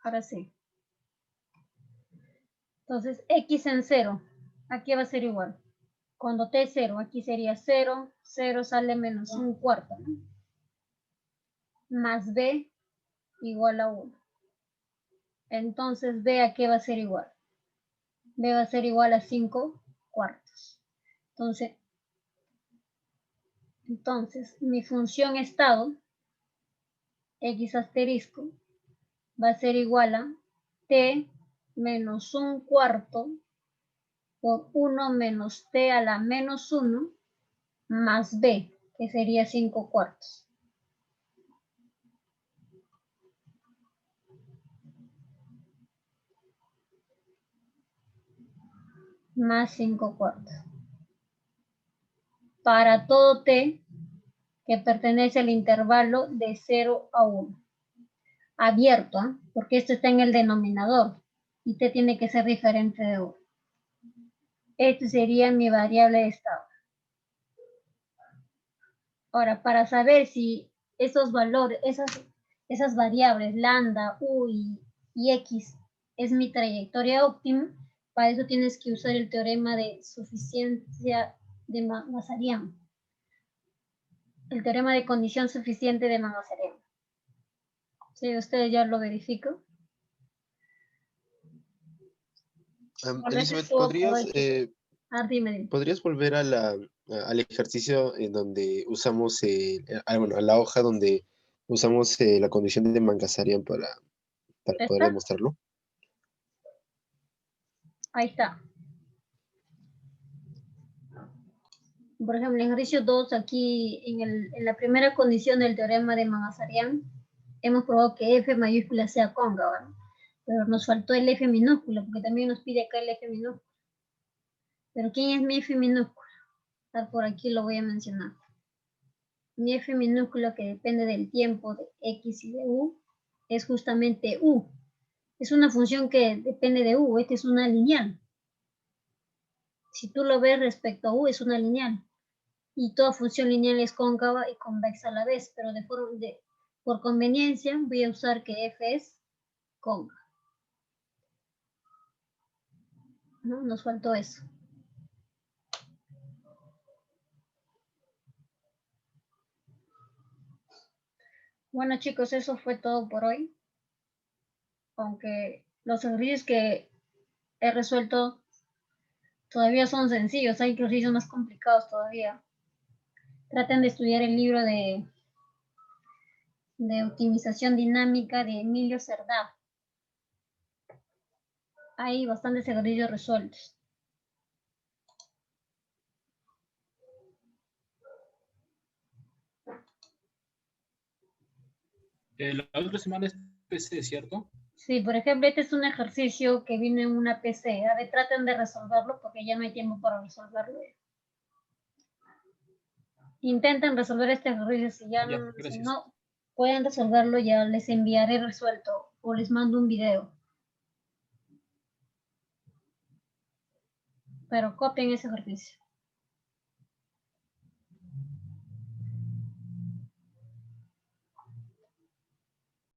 Ahora sí. Entonces, x en 0, aquí va a ser igual. Cuando t es 0, aquí sería 0, 0 sale menos 1/4, ¿no? Más b igual a 1. Entonces, b a qué va a ser igual. B va a ser igual a 5/4. Entonces, mi función estado, x asterisco, va a ser igual a t menos 1/4 por 1 menos t a la menos 1 más b, que sería 5/4. Más 5/4. Para todo t que pertenece al intervalo de 0 a 1. Abierto, ¿eh? Porque esto está en el denominador y t tiene que ser diferente de 1. Este sería mi variable de estado. Ahora, para saber si esos valores, esas variables, lambda, u y x, es mi trayectoria óptima, para eso tienes que usar el teorema de suficiencia de Mangasarian. El teorema de condición suficiente de Mangasarian. ¿Sí? ¿Ustedes ya lo verifican? Elizabeth, Dime. ¿podrías volver al ejercicio en donde usamos, bueno, a la hoja donde usamos la condición de Mangasarian para poder ¿Está? demostrarlo? Ahí está. Por ejemplo, en ejercicio 2, aquí en la primera condición del teorema de Mangasarian, hemos probado que f mayúscula sea cóncava, ¿no? Pero nos faltó el f minúscula, porque también nos pide acá el f minúscula. Pero ¿quién es mi f minúscula? Por aquí lo voy a mencionar. Mi f minúscula, que depende del tiempo de x y de u, es justamente u. Es una función que depende de u, esta es una lineal. Si tú lo ves respecto a u, es una lineal. Y toda función lineal es cóncava y convexa a la vez, pero por conveniencia voy a usar que f es cóncava. ¿No? Nos faltó eso. Bueno, chicos, eso fue todo por hoy. Aunque los ejercicios que he resuelto todavía son sencillos, hay ejercicios más complicados todavía. Traten de estudiar el libro de optimización dinámica de Emilio Cerdá. Hay bastantes ejercicios resueltos. La otra semana es PC, ¿cierto? Sí, por ejemplo, este es un ejercicio que vino en una PC. A ver, traten de resolverlo porque ya no hay tiempo para resolverlo. Intenten resolver este ejercicio. Si no pueden resolverlo, ya les enviaré resuelto o les mando un video. Pero copien ese ejercicio.